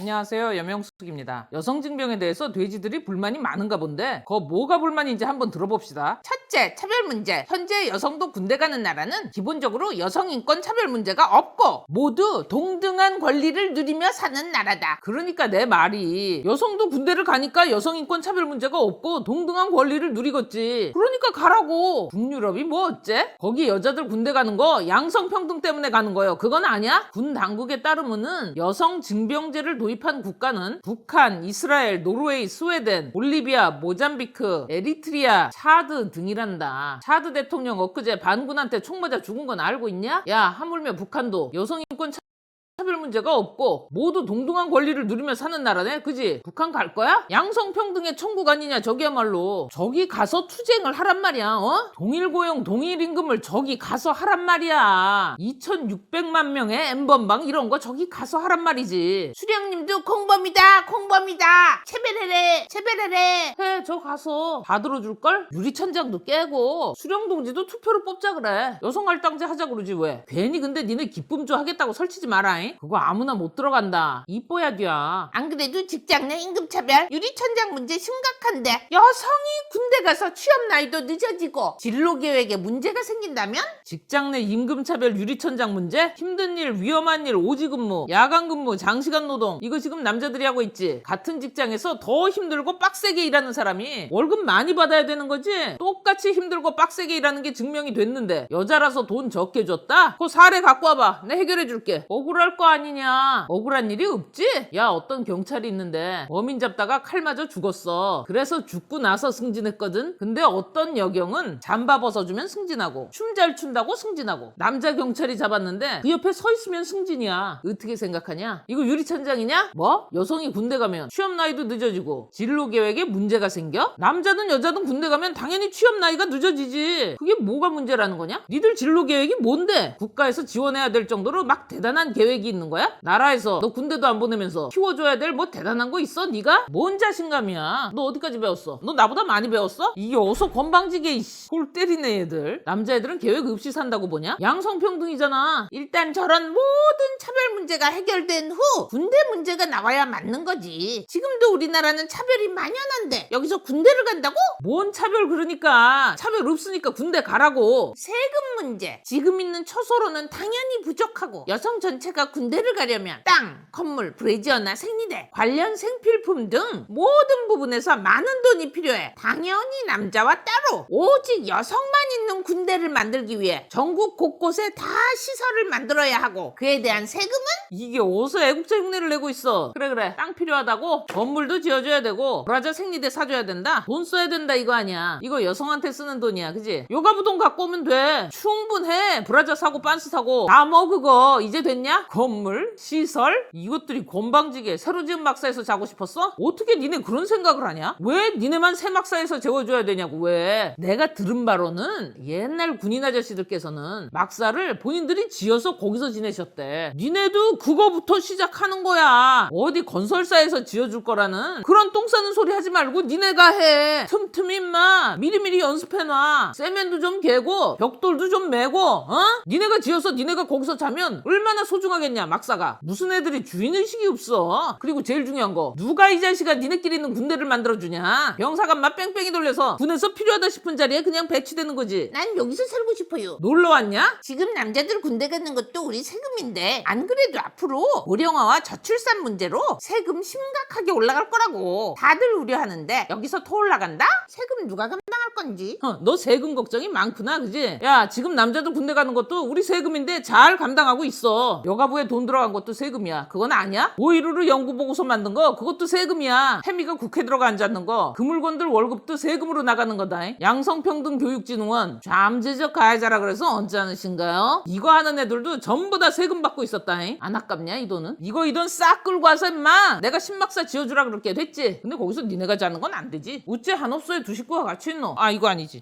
안녕하세요, 염영숙입니다. 여성징병에 대해서 돼지들이 불만이 많은가 본데 그거 뭐가 불만인지 한번 들어봅시다. 첫째, 차별 문제. 현재 여성도 군대 가는 나라는 기본적으로 여성 인권 차별 문제가 없고 모두 동등한 권리를 누리며 사는 나라다. 그러니까 내 말이 여성도 군대를 가니까 여성인권 차별 문제가 없고 동등한 권리를 누리겠지. 그러니까 가라고. 북유럽이 뭐 어째? 거기 여자들 군대 가는 거 양성평등 때문에 가는 거예요. 그건 아니야? 군 당국에 따르면은 여성징병제를 도입한 국가는 북한, 이스라엘, 노르웨이, 스웨덴, 볼리비아, 모잠비크, 에리트리아, 차드 등이란다. 차드 대통령 엊그제 반군한테 총 맞아 죽은 건 알고 있냐? 야, 하물며 북한도 여성인권 차별 문제가 없고 모두 동등한 권리를 누리며 사는 나라네. 그지? 북한 갈 거야? 양성평등의 천국 아니냐 저기야말로. 저기 가서 투쟁을 하란 말이야. 동일고용 동일임금을 저기 가서 하란 말이야. 2600만 명의 N번방 이런 거 저기 가서 하란 말이지. 수령님도 공범이다. 체별해래. 해, 저 가서 다 들어줄걸? 유리천장도 깨고 수령동지도 투표로 뽑자 그래. 여성할당제 하자 그러지 왜. 괜히 근데 니네 기쁨조 하겠다고 설치지 마라잉. 그거 아무나 못 들어간다. 이뻐야 돼야. 안 그래도 직장 내 임금차별, 유리천장 문제 심각한데 여성이 군대 가서 취업 나이도 늦어지고 진로 계획에 문제가 생긴다면? 직장 내 임금차별 유리천장 문제? 힘든 일, 위험한 일, 오지근무, 야간근무, 장시간 노동 이거 지금 남자들이 하고 있지. 같은 직장에서 더 힘들고 빡세게 일하는 사람이 월급 많이 받아야 되는 거지. 똑같이 힘들고 빡세게 일하는 게 증명이 됐는데 여자라서 돈 적게 줬다? 그 사례 갖고 와봐. 내가 해결해 줄게. 억울할 거 아니냐. 억울한 일이 없지? 야, 어떤 경찰이 있는데 범인 잡다가 칼 맞아 죽었어. 그래서 죽고 나서 승진했거든. 근데 어떤 여경은 잠바 벗어주면 승진하고 춤 잘 춘다고 승진하고 남자 경찰이 잡았는데 그 옆에 서 있으면 승진이야. 어떻게 생각하냐? 이거 유리천장이냐? 뭐? 여성이 군대 가면 취업 나이도 늦어지고 진로 계획에 문제가 생겨? 남자든 여자든 군대 가면 당연히 취업 나이가 늦어지지. 그게 뭐가 문제라는 거냐? 니들 진로 계획이 뭔데? 국가에서 지원해야 될 정도로 막 대단한 계획이 있는 거야? 나라에서 너 군대도 안 보내면서 키워줘야 될 뭐 대단한 거 있어? 네가? 뭔 자신감이야? 너 어디까지 배웠어? 너 나보다 많이 배웠어? 이게 어서 건방지게 골 때리네 얘들. 남자애들은 계획 없이 산다고 보냐? 양성평등이잖아. 일단 저런 모든 차별 문제가 해결된 후 군대 문제가 나와야 맞는 거지. 지금도 우리나라는 차별이 만연한데 여기서 군대를 간다고? 뭔 차별. 그러니까 차별 없으니까 군대 가라고. 세금 문제. 지금 있는 초소로는 당연히 부족하고 여성 전체가 군대를 가려면 땅, 건물, 브래지어나 생리대, 관련 생필품 등 모든 부분에서 많은 돈이 필요해. 당연히 남자와 따로 오직 여성만 있는 군대를 만들기 위해 전국 곳곳에 다 시설을 만들어야 하고 그에 대한 세금은? 이게 어디서 애국자 흉내를 내고 있어. 그래 땅 필요하다고? 건물도 지어줘야 되고 브라자 생리대 사줘야 된다. 돈 써야 된다 이거 아니야. 이거 여성한테 쓰는 돈이야. 그지? 요가부 돈 갖고 오면 돼. 충분해. 브라자 사고 빤스 사고 다 뭐 그거 이제 됐냐? 건물, 시설 이것들이 건방지게 새로 지은 막사에서 자고 싶었어? 어떻게 니네 그런 생각을 하냐? 왜 니네만 새 막사에서 재워줘야 되냐고. 왜? 내가 들은 바로는 옛날 군인 아저씨들께서는 막사를 본인들이 지어서 거기서 지내셨대. 니네도 그거부터 시작하는 거야. 어디 건설사에서 지어줄 거라는 그런 똥 싸는 소리 하지 말고 니네가 해. 틈틈이 임마 미리미리 연습해놔. 세면도 좀 개고 벽돌도 좀 메고 니네가 지어서 니네가 거기서 자면 얼마나 소중하겠냐. 막사가 무슨 애들이 주인의식이 없어. 그리고 제일 중요한 거 누가 이 자식아 니네끼리 있는 군대를 만들어주냐. 병사관만 뺑뺑이 돌려서 군에서 필요하다 싶은 자리에 그냥 배치되는 거지. 난 여기서 살고 싶어요. 놀러 왔냐? 지금 남자들 군대 가는 것도 우리 세금인데 안 그래도 앞으로 고령화와 저출산 문제로 세금 심각하게 올라갈 거라고 다들 우려하는데 여기서 더 올라간다? 세금 누가 감당할 건지. 너 세금 걱정이 많구나. 그지? 야, 지금 남자들 군대 가는 것도 우리 세금인데 잘 감당하고 있어. 여가부에 돈 들어간 것도 세금이야. 그건 아니야? 5.15로 연구보고서 만든 거 그것도 세금이야. 태미가 국회 들어가 앉았는 거 그 물건들 월급도 세금으로 나가는 거다. 양성평등교육진흥원 잠재적 가해자라 그래서 언짢 않으신가요? 이거 하는 애들도 전부 다 세금 받고 있었다. 안 아깝냐 이 돈은? 이 돈 싹 끌고 와서 임마 내가 신막사 지어주라 그렇게 됐지. 근데 거기서 니네가 자는 건 안 되지. 어째 한 업소에 두 식구가 같이 있노? 아, 이거 아니지.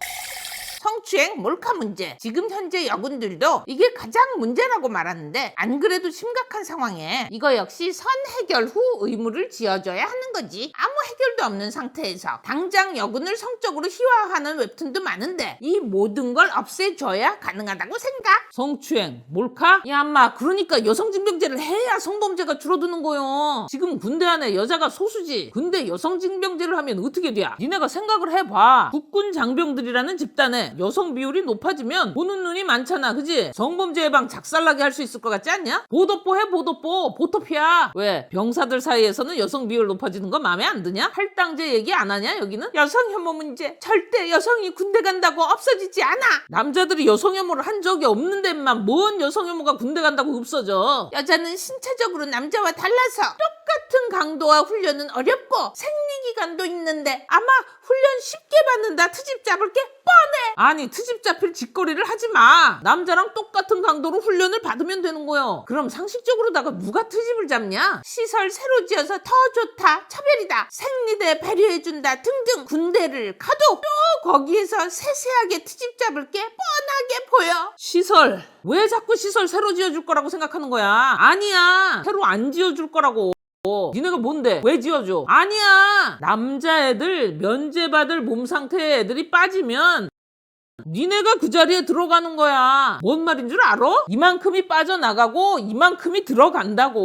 성추행 몰카 문제. 지금 현재 여군들도 이게 가장 문제라고 말하는데 안 그래도 심각한 상황에 이거 역시 선 해결 후 의무를 지어줘야 하는 거지. 아무 해결도 없는 상태에서 당장 여군을 성적으로 희화화하는 웹툰도 많은데 이 모든 걸 없애줘야 가능하다고 생각. 성추행, 몰카? 야, 엄마, 그러니까 여성징병제를 해야 성범죄가 줄어드는 거요. 지금 군대 안에 여자가 소수지. 근데 여성징병제를 하면 어떻게 돼? 니네가 생각을 해봐. 국군 장병들이라는 집단에 여성 비율이 높아지면 보는 눈이 많잖아, 그지? 성범죄 예방 작살나게 할 수 있을 것 같지 않냐? 보도뽀 해, 보도뽀. 보토피아. 왜? 병사들 사이에서는 여성 비율 높아지는 거 마음에 안 드냐? 할당제 얘기 안 하냐, 여기는? 여성 혐오 문제. 절대 여성이 군대 간다고 없어지지 않아. 남자들이 여성 혐오를 한 적이 없는데만 뭔 여성 혐오가 군대 간다고 없어져. 여자는 신체적으로 남자와 달라서 똑같은 강도와 훈련은 어렵고 생리기간도 있는데 아마 훈련 쉽게 받는다 트집 잡을 게 뻔해. 아니, 트집 잡힐 짓거리를 하지 마. 남자랑 똑같은 강도로 훈련을 받으면 되는 거요. 그럼 상식적으로다가 누가 트집을 잡냐? 시설 새로 지어서 더 좋다, 차별이다, 생리대 배려해준다 등등 군대를 가도 또 거기에서 세세하게 트집 잡을 게 뻔하게 보여. 시설. 왜 자꾸 시설 새로 지어줄 거라고 생각하는 거야? 아니야. 새로 안 지어줄 거라고. 니네가 뭔데? 왜 지어줘? 아니야. 남자애들 면제받을 몸 상태의 애들이 빠지면 니네가 그 자리에 들어가는 거야. 뭔 말인 줄 알아? 이만큼이 빠져나가고 이만큼이 들어간다고.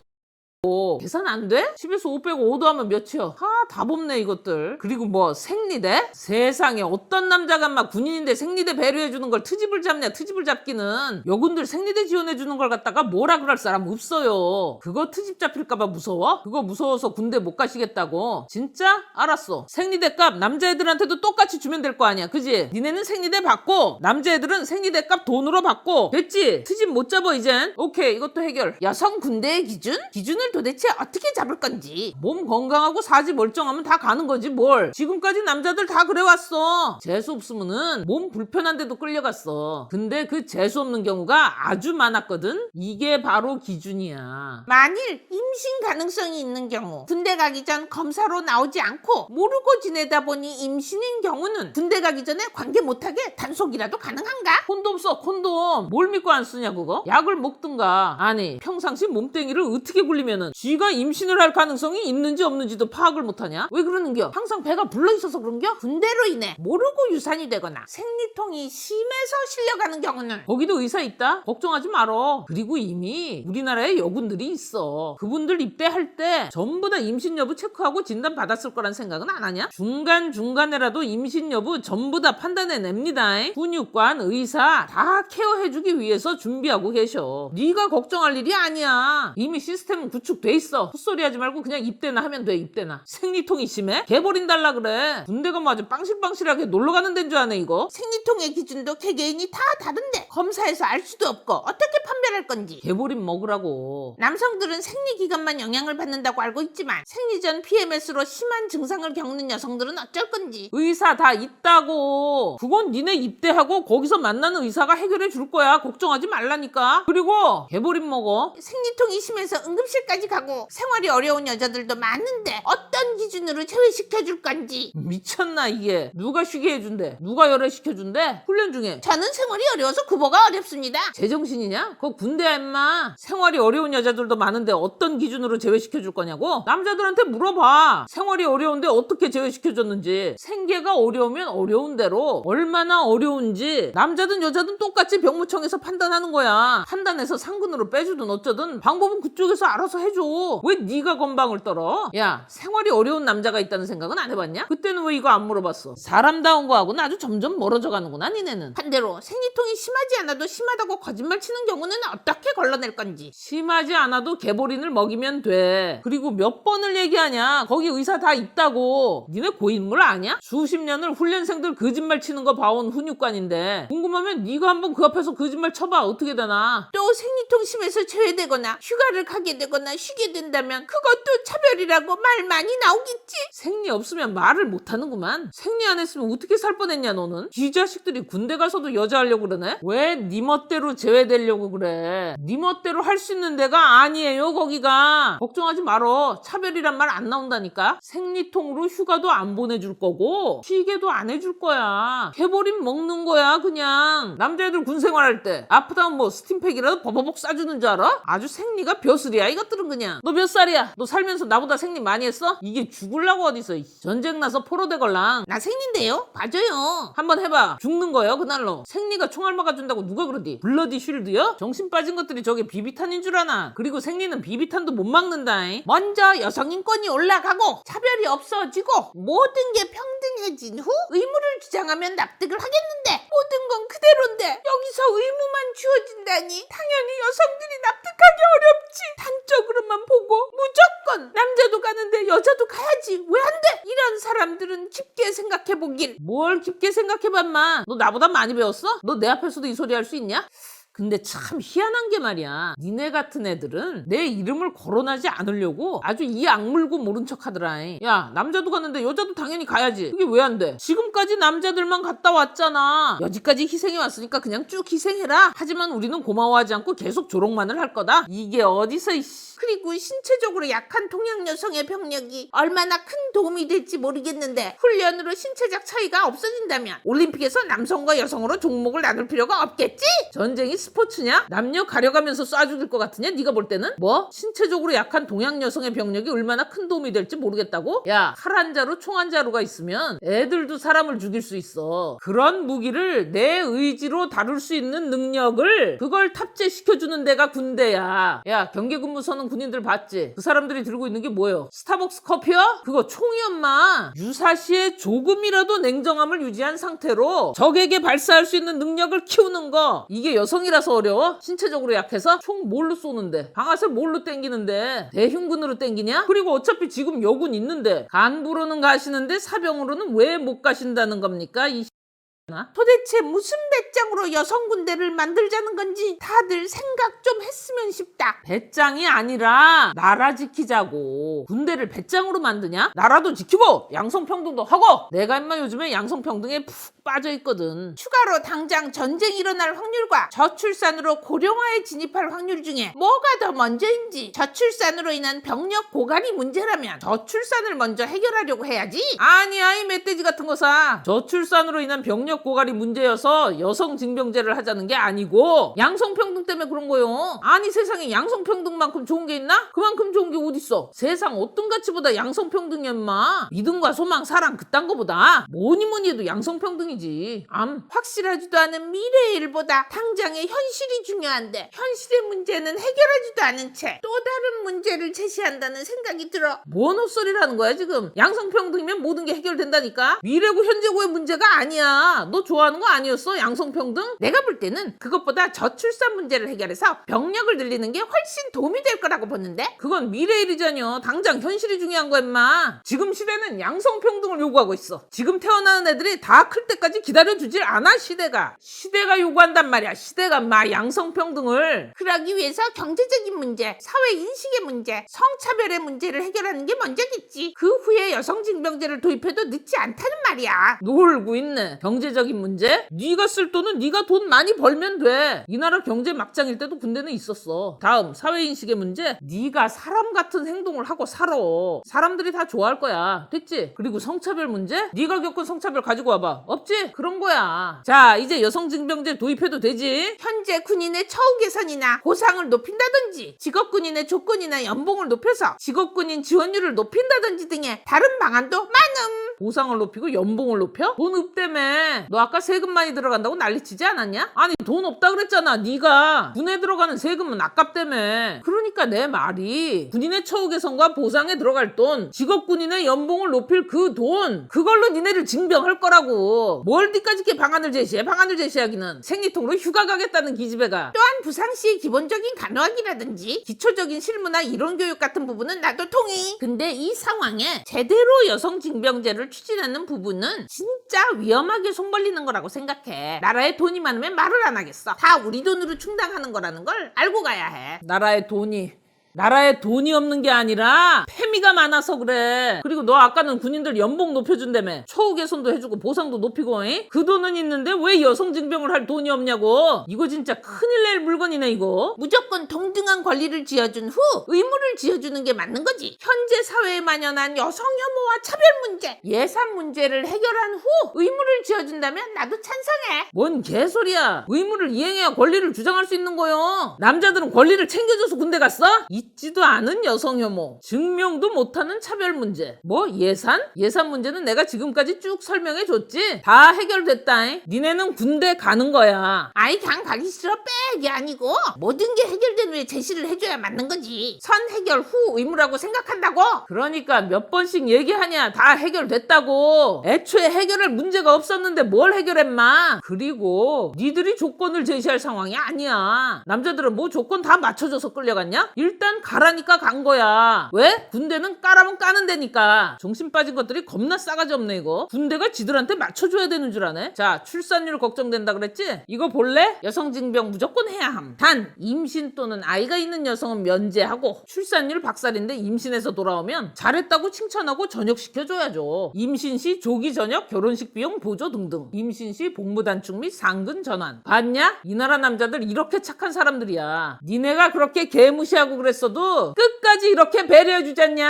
계산 안 돼? 10에서 5 빼고 5 더하면 몇이야? 다 뽑네 이것들. 그리고 뭐 생리대? 세상에 어떤 남자가 막 군인인데 생리대 배려해주는 걸 트집을 잡냐. 트집을 잡기는 여군들 생리대 지원해주는 걸 갖다가 뭐라 그럴 사람 없어요. 그거 트집 잡힐까봐 무서워? 그거 무서워서 군대 못 가시겠다고? 진짜? 알았어. 생리대 값 남자애들한테도 똑같이 주면 될 거 아니야, 그지? 니네는 생리대 받고 남자애들은 생리대 값 돈으로 받고. 됐지? 트집 못 잡아 이젠. 오케이, 이것도 해결. 여성 군대의 기준을 도대체 어떻게 잡을 건지. 몸 건강하고 사지 멀쩡하면 다 가는 거지 뭘. 지금까지 남자들 다 그래왔어. 재수 없으면은 몸 불편한데도 끌려갔어. 근데 그 재수 없는 경우가 아주 많았거든. 이게 바로 기준이야. 만일 임신 가능성이 있는 경우 군대 가기 전 검사로 나오지 않고 모르고 지내다 보니 임신인 경우는 군대 가기 전에 관계 못하게 단속이라도 가능한가? 콘돔 써, 콘돔. 뭘 믿고 안 쓰냐 그거? 약을 먹든가. 아니, 평상시 몸뚱이를 어떻게 굴리면은 쥐가 임신을 할 가능성이 있는지 없는지도 파악을 못하냐? 왜 그러는겨? 항상 배가 불러있어서 그런겨? 군대로 인해 모르고 유산이 되거나 생리통이 심해서 실려가는 경우는 거기도 의사 있다? 걱정하지 말어. 그리고 이미 우리나라에 여군들이 있어. 그분들 입대할 때 전부 다 임신 여부 체크하고 진단 받았을 거란 생각은 안 하냐? 중간중간에라도 임신 여부 전부 다 판단해냅니다. 훈육관, 의사 다 케어해주기 위해서 준비하고 계셔. 네가 걱정할 일이 아니야. 이미 시스템은 구축돼 있어. 헛소리 하지 말고 그냥 입대나 하면 돼. 입대나. 생리통이 심해? 개버린 달라 그래. 군대가 뭐 아주 빵실빵실하게 놀러가는 데인 줄 아네 이거. 생리통의 기준도 개개인이 다 다른데 검사해서 알 수도 없고 어떻게 판별할 건지. 개버린 먹으라고. 남성들은 생리기간만 영향을 받는다고 알고 있지만 생리 전 PMS로 심한 증상을 겪는 여성들은 어쩔 건지. 의사 다 있다고. 그건 니네 입대하고 거기서 만나는 의사가 해결해 줄 거야. 걱정하지 말라니까. 그리고 개버린 먹어. 생리통이 심해서 응급실까지 가고 생활이 어려운 여자들도 많은데 어떤 기준으로 제외시켜줄 건지. 미쳤나 이게. 누가 쉬게 해준대? 누가 열애시켜준대? 훈련 중에. 저는 생활이 어려워서 구보가 어렵습니다. 제정신이냐? 그거 군대야 임마. 생활이 어려운 여자들도 많은데 어떤 기준으로 제외시켜줄 거냐고? 남자들한테 물어봐. 생활이 어려운데 어떻게 제외시켜줬는지. 생계가 어려우면 어려운 대로 얼마나 어려운지 남자든 여자든 똑같이 병무청에서 판단하는 거야. 판단해서 상근으로 빼주든 어쩌든 방법은 그쪽에서 알아서 해줘. 왜 네가 건방을 떨어? 야, 생활이 어려운 남자가 있다는 생각은 안 해봤냐? 그때는 왜 이거 안 물어봤어? 사람다운 거하고는 아주 점점 멀어져 가는구나 니네는. 반대로 생리통이 심하지 않아도 심하다고 거짓말 치는 경우는 어떻게 걸러낼 건지. 심하지 않아도 개보린을 먹이면 돼. 그리고 몇 번을 얘기하냐? 거기 의사 다 있다고. 니네 고인물 아냐? 수십 년을 훈련생들 거짓말 치는 거 봐온 훈육관인데 궁금하면 네가 한번 그 앞에서 거짓말 쳐봐. 어떻게 되나? 또 생리통 심해서 제외되거나 휴가를 가게 되거나 동안 쉬게 된다면 그것도 차별이라고 말 많이 나오겠지? 생리 없으면 말을 못하는구만. 생리 안 했으면 어떻게 살 뻔했냐 너는? 이 자식들이 군대 가서도 여자 하려고 그러네? 왜 네 멋대로 제외되려고 그래? 네 멋대로 할 수 있는 데가 아니에요 거기가. 걱정하지 말어. 차별이란 말 안 나온다니까. 생리통으로 휴가도 안 보내줄 거고 쉬게도 안 해줄 거야. 해버림 먹는 거야 그냥. 남자애들 군 생활할 때 아프다면 뭐 스팀팩이라도 버버벅 싸주는 줄 알아? 아주 생리가 벼슬이야 이것들은 그냥. 너 몇 살이야? 너 살면서 나보다 생리 많이 했어? 이게 죽을라고 어딨어. 전쟁 나서 포로대 걸랑. 나 생린데요? 봐줘요. 한번 해봐. 죽는 거예요 그날로. 생리가 총알 막아준다고 누가 그러디? 블러디 쉴드요? 정신 빠진 것들이 저게 비비탄인 줄 아나. 그리고 생리는 비비탄도 못 막는다잉. 먼저 여성 인권이 올라가고 차별이 없어지고 모든 게 평등해진 후 의무를 주장하면 납득을 하겠는데 모든 건 그대로인데 여기서 의무만 주어진다니 당연히 여성들이 납득하기 어렵지. 단적으로만 보고 무조건 남자도 가는데 여자도 가야지 왜 안 돼? 이런 사람들은 깊게 생각해보길. 뭘 깊게 생각해봤마. 너 나보다 많이 배웠어? 너 내 앞에서도 이 소리 할 수 있냐? 근데 참 희한한 게 말이야. 니네 같은 애들은 내 이름을 거론하지 않으려고 아주 이 악물고 모른 척 하더라. 야 남자도 갔는데 여자도 당연히 가야지. 그게 왜 안 돼? 지금까지 남자들만 갔다 왔잖아. 여지까지 희생해 왔으니까 그냥 쭉 희생해라. 하지만 우리는 고마워하지 않고 계속 조롱만을 할 거다. 이게 어디서 이씨. 그리고 신체적으로 약한 동양 여성의 병력이 얼마나 큰 도움이 될지 모르겠는데 훈련으로 신체적 차이가 없어진다면 올림픽에서 남성과 여성으로 종목을 나눌 필요가 없겠지? 전쟁이 스포츠냐? 남녀 가려가면서 쏴 죽일 것 같으냐? 네가 볼 때는? 뭐? 신체적으로 약한 동양 여성의 병력이 얼마나 큰 도움이 될지 모르겠다고? 야, 칼 한 자루 총 한 자루가 있으면 애들도 사람을 죽일 수 있어. 그런 무기를 내 의지로 다룰 수 있는 능력을 그걸 탑재시켜주는 데가 군대야. 야, 경계근무서는 군인들 봤지? 그 사람들이 들고 있는 게 뭐예요? 스타벅스 커피야? 그거 총이 엄마. 유사시에 조금이라도 냉정함을 유지한 상태로 적에게 발사할 수 있는 능력을 키우는 거. 이게 여성이라서 어려워? 신체적으로 약해서? 총 뭘로 쏘는데? 방아쇠 뭘로 땡기는데? 대흉근으로 땡기냐? 그리고 어차피 지금 여군 있는데 간부로는 가시는데 사병으로는 왜 못 가신다는 겁니까? 이 도대체 무슨 배짱으로 여성 군대를 만들자는 건지 다들 생각 좀 했으면 싶다. 배짱이 아니라 나라 지키자고. 군대를 배짱으로 만드냐? 나라도 지키고 양성평등도 하고. 내가 인마 요즘에 양성평등에 푹 빠져있거든. 추가로 당장 전쟁이 일어날 확률과 저출산으로 고령화에 진입할 확률 중에 뭐가 더 먼저인지. 저출산으로 인한 병력 고갈이 문제라면 저출산을 먼저 해결하려고 해야지. 아니야 이 멧돼지 같은 거사. 저출산으로 인한 병력 고갈이 문제여서 여성 징병제를 하자는 게 아니고 양성평등 때문에 그런 거요. 아니 세상에 양성평등만큼 좋은 게 있나? 그만큼 좋은 게 어딨어. 세상 어떤 가치보다 양성평등이야 인마. 믿음과 소망 사랑 그딴 거보다 뭐니 해도 양성평등이지. 확실하지도 않은 미래의 일보다 당장의 현실이 중요한데 현실의 문제는 해결하지도 않은 채 또 다른 문제를 제시한다는 생각이 들어. 뭔 헛소리라는 거야 지금. 양성평등이면 모든 게 해결된다니까. 미래고 현재고의 문제가 아니야. 너 좋아하는 거 아니었어? 양성평등? 내가 볼 때는 그것보다 저출산 문제를 해결해서 병력을 늘리는 게 훨씬 도움이 될 거라고 보는데. 그건 미래 일이잖여. 당장 현실이 중요한 거야 임마. 지금 시대는 양성평등을 요구하고 있어. 지금 태어나는 애들이 다 클 때까지 기다려주질 않아. 시대가 요구한단 말이야. 시대가 막 양성평등을. 그러기 위해서 경제적인 문제, 사회 인식의 문제, 성차별의 문제를 해결하는 게 먼저겠지. 그 후에 여성징병제를 도입해도 늦지 않다는 말이야. 놀고 있네. 경제적인 문제? 네가 쓸 돈은 네가 돈 많이 벌면 돼. 이 나라 경제 막장일 때도 군대는 있었어. 다음 사회인식의 문제? 네가 사람 같은 행동을 하고 살아. 사람들이 다 좋아할 거야. 됐지? 그리고 성차별 문제? 네가 겪은 성차별 가지고 와봐. 없지? 그런 거야. 자 이제 여성징병제 도입해도 되지? 현재 군인의 처우 개선이나 보상을 높인다든지 직업군인의 조건이나 연봉을 높여서 직업군인 지원율을 높인다든지 등의 다른 방안도 많음. 보상을 높이고 연봉을 높여? 돈 없다며. 너 아까 세금 많이 들어간다고 난리치지 않았냐? 아니 돈 없다 그랬잖아. 네가 군에 들어가는 세금은 아깝다며. 그러니까 내 말이 군인의 처우 개선과 보상에 들어갈 돈, 직업군인의 연봉을 높일 그 돈, 그걸로 니네를 징병할 거라고. 뭘 니까지 이렇게 방안을 제시해? 방안을 제시하기는 생리통으로 휴가 가겠다는 기집애가. 또한 부상시의 기본적인 간호학이라든지 기초적인 실무나 이론교육 같은 부분은 나도 동의. 근데 이 상황에 제대로 여성징병제를 추진하는 부분은 진짜 위험하게 손 벌리는 거라고 생각해. 나라에 돈이 많으면 말을 안 하겠어. 다 우리 돈으로 충당하는 거라는 걸 알고 가야 해. 나라의 돈이 나라에 돈이 없는 게 아니라 패미가 많아서 그래. 그리고 너 아까는 군인들 연봉 높여준다며. 처우 개선도 해주고 보상도 높이고. 그 돈은 있는데 왜 여성 징병을 할 돈이 없냐고. 이거 진짜 큰일 낼 물건이네 이거. 무조건 동등한 권리를 지어준 후 의무를 지어주는 게 맞는 거지. 현재 사회에 만연한 여성 혐오와 차별 문제, 예산 문제를 해결한 후 의무를 지어준다면 나도 찬성해. 뭔 개소리야. 의무를 이행해야 권리를 주장할 수 있는 거요. 남자들은 권리를 챙겨줘서 군대 갔어? 있지도 않은 여성 혐오, 증명도 못하는 차별 문제, 뭐 예산? 예산 문제는 내가 지금까지 쭉 설명해줬지. 다 해결됐다. 니네는 군대 가는 거야. 아이 그냥 가기 싫어 빼기 아니고 모든 게 해결된 후에 제시를 해줘야 맞는 거지. 선 해결 후 의무라고 생각한다고. 그러니까 몇 번씩 얘기하냐. 다 해결됐다고. 애초에 해결할 문제가 없었는데 뭘 해결했마. 그리고 니들이 조건을 제시할 상황이 아니야. 남자들은 뭐 조건 다 맞춰줘서 끌려갔냐? 일단 가라니까 간 거야. 왜? 군대는 까라면 까는 데니까. 정신 빠진 것들이 겁나 싸가지 없네 이거. 군대가 지들한테 맞춰줘야 되는 줄 아네. 자, 출산율 걱정된다 그랬지? 이거 볼래? 여성징병 무조건 해야 함. 단 임신 또는 아이가 있는 여성은 면제하고, 출산율 박살인데 임신해서 돌아오면 잘했다고 칭찬하고 전역시켜줘야죠. 임신 시 조기 전역, 결혼식 비용 보조 등등. 임신 시 복무 단축 및 상근 전환. 봤냐? 이 나라 남자들 이렇게 착한 사람들이야. 니네가 그렇게 개무시하고 그랬어도 끝까지 이렇게 배려해주잖냐.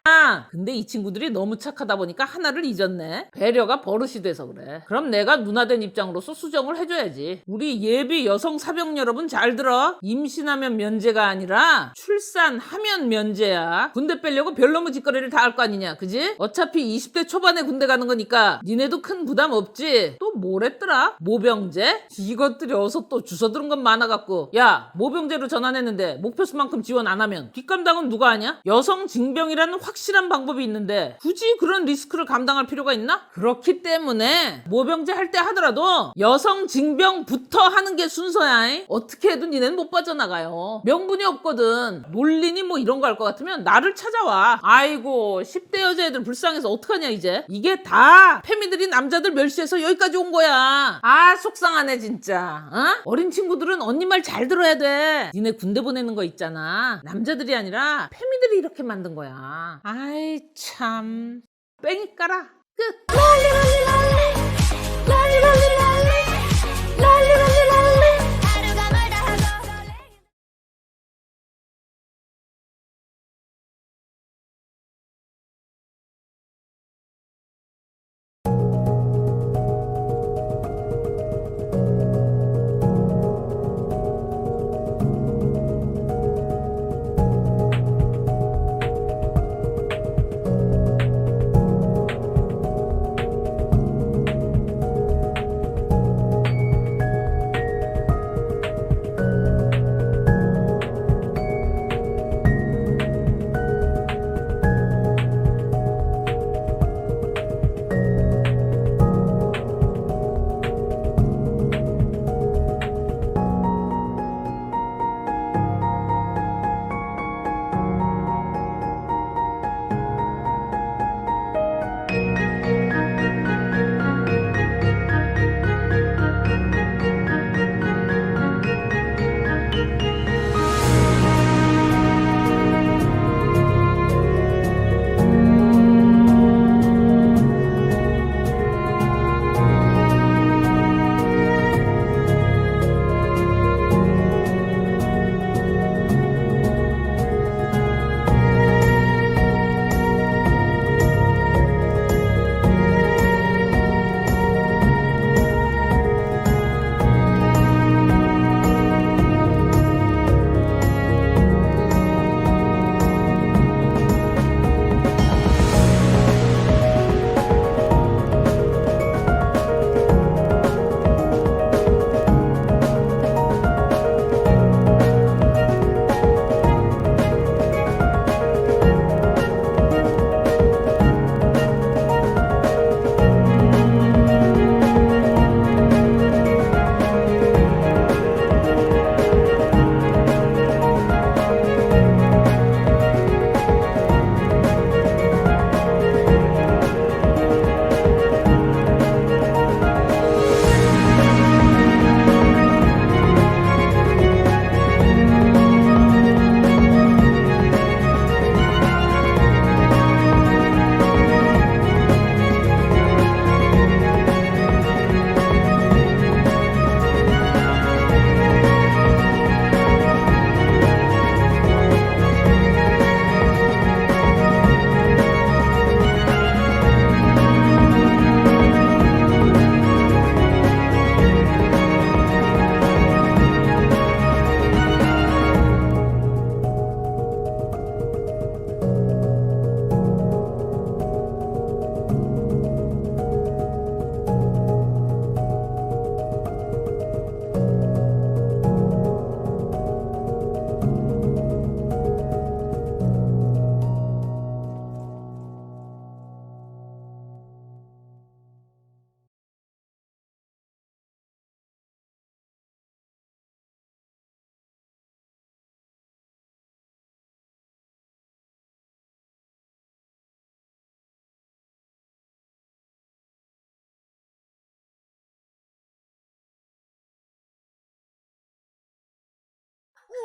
근데 이 친구들이 너무 착하다 보니까 하나를 잊었네. 배려가 버릇이 돼서 그래. 그럼 내가 누나된 입장으로서 수정을 해줘야지. 우리 예비 여성 사병 여러분 잘 들어. 임신하면 면제가 아니라 출산하면 면제야. 군대 빼려고 별놈의 짓거리를 다 할 거 아니냐, 그지? 어차피 20대 초반에 군대 가는 거니까 니네도 큰 부담 없지. 또 뭐랬더라? 모병제? 이것들이 어서 또 주워들은 건 많아갖고. 야, 모병제로 전환했는데 목표수만큼 지원 안 하면 뒷감당은 누가 하냐? 여성 징병이라는 확실한 방법이 있는데 굳이 그런 리스크를 감당할 필요가 있나? 그렇기 때문에 모병제 할 때 하더라도 여성 징병부터 하는 게 순서야. 어떻게 해도 니네는 못 빠져나가요. 명분이 없거든. 논리니 뭐 이런 거 할 것 같으면 나를 찾아와. 아이고 10대 여자애들 불쌍해서 어떡하냐 이제. 이게 다 패미들이 남자들 멸시해서 여기까지 온 거야. 아 속상하네 진짜. 어린 친구들은 언니 말 잘 들어야 돼. 니네 군대 보내는 거 있잖아. 남자들이 아니라 패미들이 이렇게 만든 거야. 아이 참. 뺑이 깔아. 끝.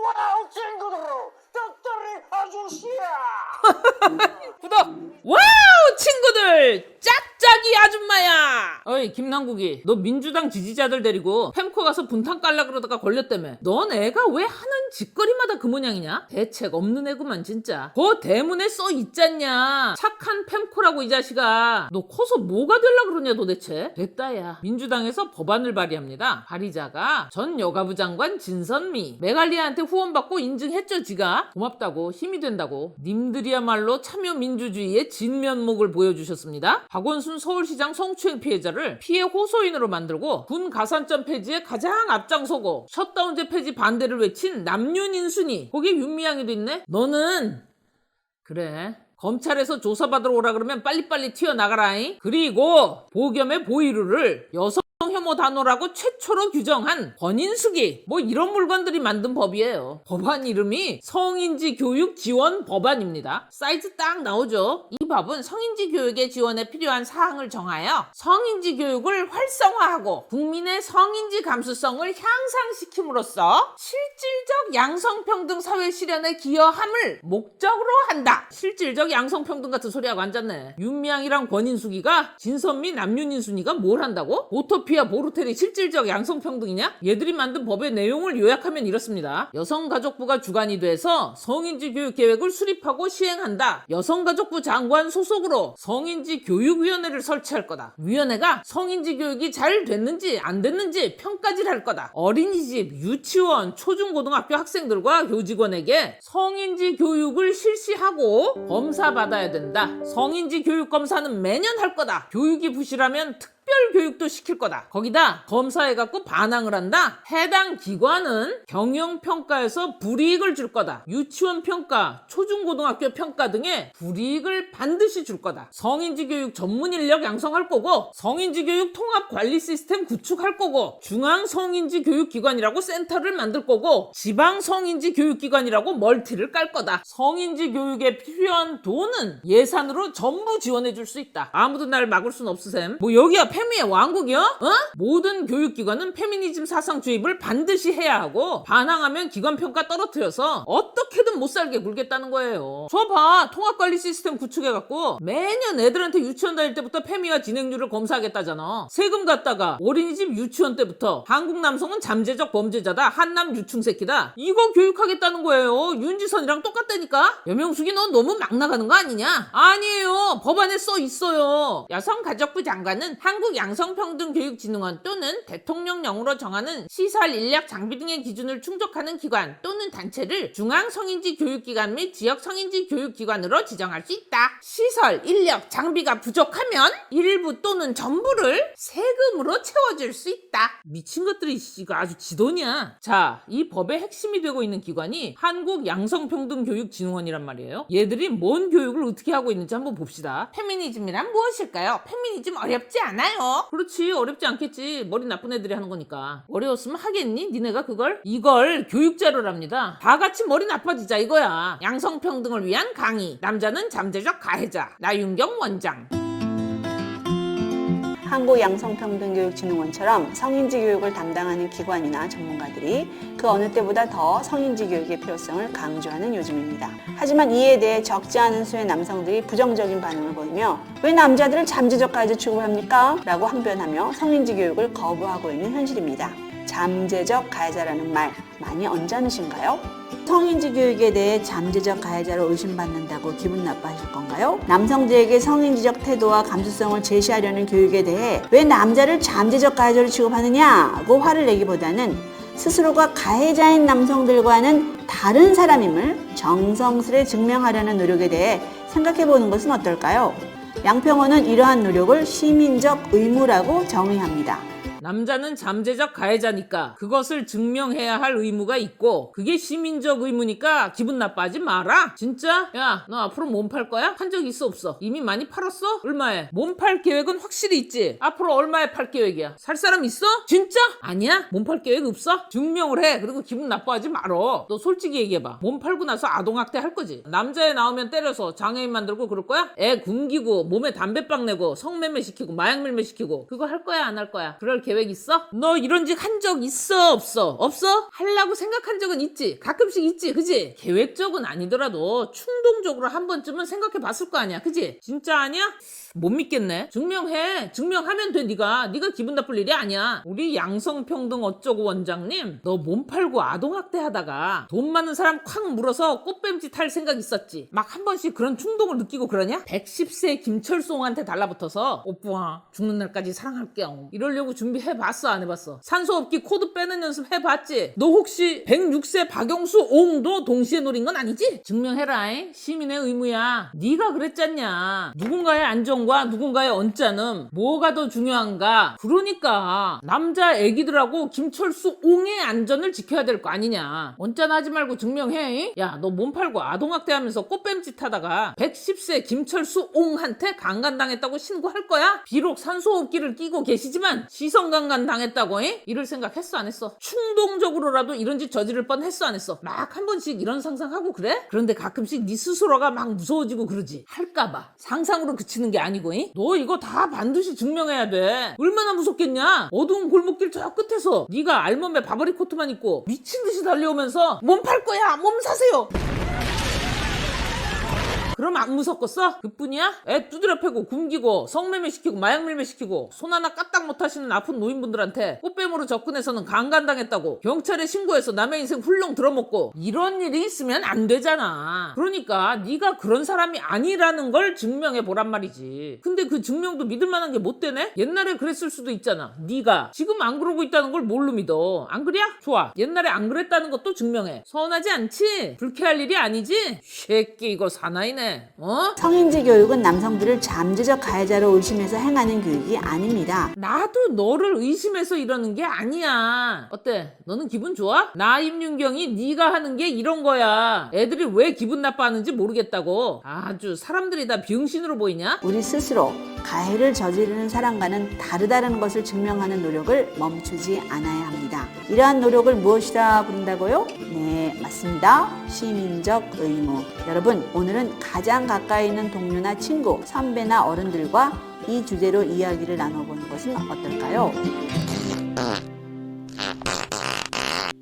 와우 친구들 덕돌이 아저씨야. 구독! 와우 친구들! 짝짝이 아줌마야! 어이 김남국이 너 민주당 지지자들 데리고 펜코 가서 분탕 깔라 그러다가 걸렸다며. 넌 애가 왜 하는 짓거리마다 그 모양이냐? 대책 없는 애구만 진짜. 그 대문에 써 있잖냐. 착한 펜코라고 이 자식아. 너 커서 뭐가 되려 그러냐 도대체. 됐다 야. 민주당에서 법안을 발의합니다. 발의자가 전 여가부 장관 진선미. 메갈리아한테 후원받고 인증했죠 지가. 고맙다고 힘이 된다고. 님들이야말로 참여민주주의의 진면목을 보여주셨습니다. 박원순 서울시장 성추행 피해자를 피해 호소인으로 만들고 군 가산점 폐지에 가장 앞장서고 셧다운제 폐지 반대를 외친 남윤인순이 거기에 윤미향이도 있네. 너는 그래 검찰에서 조사받으러 오라 그러면 빨리빨리 튀어나가라잉. 그리고 보겸의 보이루를 여성 혐오 단어라고 최초로 규정한 권인숙이 뭐 이런 물건들이 만든 법이에요. 법안 이름이 성인지 교육 지원 법안입니다. 사이즈 딱 나오죠. 이 법은 성인지 교육의 지원에 필요한 사항을 정하여 성인지 교육을 활성화하고 국민의 성인지 감수성을 향상시킴으로써 실질적 양성평등 사회 실현에 기여함을 목적으로 한다. 실질적 양성평등 같은 소리하고 앉았네. 윤미향이랑 권인숙이가 진선미 남윤인순이가 뭘 한다고? 오토피아 보르텔이 실질적 양성평등이냐? 얘들이 만든 법의 내용을 요약하면 이렇습니다. 여성가족부가 주관이 돼서 성인지 교육 계획을 수립하고 시행한다. 여성가족부 장관 소속으로 성인지 교육위원회를 설치할 거다. 위원회가 성인지 교육이 잘 됐는지 안 됐는지 평가질 할 거다. 어린이집, 유치원, 초중고등학교 학생들과 교직원에게 성인지 교육을 실시하고 검사받아야 된다. 성인지 교육 검사는 매년 할 거다. 교육이 부실하면 특별 교육도 시킬 거다. 거기다 검사해갖고 반항을 한다. 해당 기관은 경영평가에서 불이익을 줄 거다. 유치원 평가, 초중고등학교 평가 등의 불이익을 반드시 줄 거다. 성인지 교육 전문 인력 양성할 거고 성인지 교육 통합 관리 시스템 구축할 거고 중앙 성인지 교육기관이라고 센터를 만들 거고 지방 성인지 교육기관이라고 멀티를 깔 거다. 성인지 교육에 필요한 돈은 예산으로 전부 지원해 줄 수 있다. 아무도 날 막을 순 없으셈. 뭐 여기야 페미의 왕국이요? 어? 모든 교육기관은 페미니즘 사상 주입을 반드시 해야 하고 반항하면 기관평가 떨어뜨려서 어떻게든 못살게 굴겠다는 거예요. 저 봐 통합관리 시스템 구축해갖고 매년 애들한테 유치원 다닐 때부터 페미와 진행률을 검사하겠다잖아. 세금 갖다가 어린이집 유치원 때부터 한국 남성은 잠재적 범죄자다. 한남 유충새끼다. 이거 교육하겠다는 거예요. 윤지선이랑 똑같다니까. 여명숙이 너 너무 막 나가는 거 아니냐? 아니에요. 법안에 써 있어요. 여성가족부 장관은 한국양성평등교육진흥원 또는 대통령령으로 정하는 시설, 인력, 장비 등의 기준을 충족하는 기관 또는 단체를 중앙성인지 교육기관 및 지역성인지 교육기관으로 지정할 수 있다. 시설, 인력, 장비가 부족하면 일부 또는 전부를 세금으로 채워줄 수 있다. 미친 것들이 이거 아주 지돈이야. 자, 이 법의 핵심이 되고 있는 기관이 한국양성평등교육진흥원이란 말이에요. 얘들이 뭔 교육을 어떻게 하고 있는지 한번 봅시다. 페미니즘이란 무엇일까요? 페미니즘 어렵지 않아요. 그렇지 어렵지 않겠지. 머리 나쁜 애들이 하는 거니까. 어려웠으면 하겠니? 니네가 그걸? 이걸 교육자료랍니다. 다 같이 머리 나빠지자 이거야. 양성평등을 위한 강의. 남자는 잠재적 가해자. 나윤경 원장. 한국양성평등교육진흥원처럼 성인지 교육을 담당하는 기관이나 전문가들이 그 어느 때보다 더 성인지 교육의 필요성을 강조하는 요즘입니다. 하지만 이에 대해 적지 않은 수의 남성들이 부정적인 반응을 보이며 왜 남자들을 잠재적 가해자 취급합니까? 라고 항변하며 성인지 교육을 거부하고 있는 현실입니다. 잠재적 가해자라는 말 많이 언짢으신가요? 성인지 교육에 대해 잠재적 가해자로 의심받는다고 기분 나빠하실 건가요? 남성들에게 성인지적 태도와 감수성을 제시하려는 교육에 대해 왜 남자를 잠재적 가해자로 취급하느냐고 화를 내기보다는 스스로가 가해자인 남성들과는 다른 사람임을 정성스레 증명하려는 노력에 대해 생각해보는 것은 어떨까요? 양평원은 이러한 노력을 시민적 의무라고 정의합니다. 남자는 잠재적 가해자니까 그것을 증명해야 할 의무가 있고 그게 시민적 의무니까 기분 나빠하지 마라. 진짜? 야, 너 앞으로 몸 팔 거야? 판 적 있어 없어? 이미 많이 팔았어? 얼마에? 몸 팔 계획은 확실히 있지? 앞으로 얼마에 팔 계획이야? 살 사람 있어? 진짜? 아니야? 몸 팔 계획 없어? 증명을 해. 그리고 기분 나빠하지 말어. 너 솔직히 얘기해봐. 몸 팔고 나서 아동학대 할 거지? 남자애 나오면 때려서 장애인 만들고 그럴 거야? 애 굶기고 몸에 담배빵 내고 성매매 시키고 마약 밀매 시키고 그거 할 거야 안 할 거야? 그럴 계획 있어? 너 이런 직 한 적 있어 없어? 없어? 하려고 생각한 적은 있지. 가끔씩 있지, 그지? 계획적은 아니더라도 충동적으로 한 번쯤은 생각해 봤을 거 아니야, 그지? 진짜 아니야? 못 믿겠네. 증명해. 증명하면 돼. 네가 기분 나쁠 일이 아니야. 우리 양성평등 어쩌고 원장님, 너 몸 팔고 아동학대 하다가 돈 많은 사람 콱 물어서 꽃뱀짓 할 생각 있었지. 막 한 번씩 그런 충동을 느끼고 그러냐? 110세 김철송한테 달라붙어서 오빠 죽는 날까지 사랑할게요 이러려고 준비해봤어 안 해봤어? 산소호흡기 코드 빼는 연습 해봤지? 너 혹시 106세 박영수 옹도 동시에 노린 건 아니지? 증명해라. 시민의 의무야. 네가 그랬잖냐. 누군가의 안전과 누군가의 언짢음 뭐가 더 중요한가? 그러니까 남자 애기들하고 김철수 옹의 안전을 지켜야 될 거 아니냐. 언짢아하지 말고 증명해. 야, 너 몸 팔고 아동학대하면서 꽃뱀짓 하다가 110세 김철수 옹한테 강간당했다고 신고할 거야? 비록 산소호흡기를 끼고 계시지만 시선강간 당했다고 이럴 생각 했어 안 했어? 충동적으로라도 이런 짓 저지를 뻔 했어 안 했어? 막 한 번씩 이런 상상하고 그래? 그런데 가끔씩 네 스스로가 막 무서워지고 그러지. 할까봐. 상상으로 그치는 게 아니고 너 이거 다 반드시 증명해야 돼. 얼마나 무섭겠냐? 어두운 골목길 저 끝에서 네가 알몸에 바바리 코트만 입고 미친 듯이 달려오면서 몸 팔 거야 몸 사세요 그럼 안 무섭겠어? 그뿐이야? 애 두드려 패고 굶기고 성매매 시키고 마약밀매 시키고 손 하나 까딱 못하시는 아픈 노인분들한테 꽃뱀으로 접근해서는 강간당했다고 경찰에 신고해서 남의 인생 훌렁 들어먹고 이런 일이 있으면 안 되잖아. 그러니까 네가 그런 사람이 아니라는 걸 증명해 보란 말이지. 근데 그 증명도 믿을 만한 게 못 되네? 옛날에 그랬을 수도 있잖아. 네가 지금 안 그러고 있다는 걸 뭘로 믿어? 안 그래? 좋아. 옛날에 안 그랬다는 것도 증명해. 서운하지 않지? 불쾌할 일이 아니지? 새끼 이거 사나이네. 성인지 교육은 남성들을 잠재적 가해자로 의심해서 행하는 교육이 아닙니다. 나도 너를 의심해서 이러는 게 아니야. 어때? 너는 기분 좋아? 나 임윤경이 네가 하는 게 이런 거야. 애들이 왜 기분 나빠하는지 모르겠다고. 아주 사람들이 다 병신으로 보이냐? 우리 스스로 가해를 저지르는 사람과는 다르다는 것을 증명하는 노력을 멈추지 않아야 합니다. 이러한 노력을 무엇이라 부른다고요? 네, 맞습니다. 시민적 의무. 여러분, 오늘은 가장 가까이 있는 동료나 친구, 선배나 어른들과 이 주제로 이야기를 나눠보는 것은 어떨까요?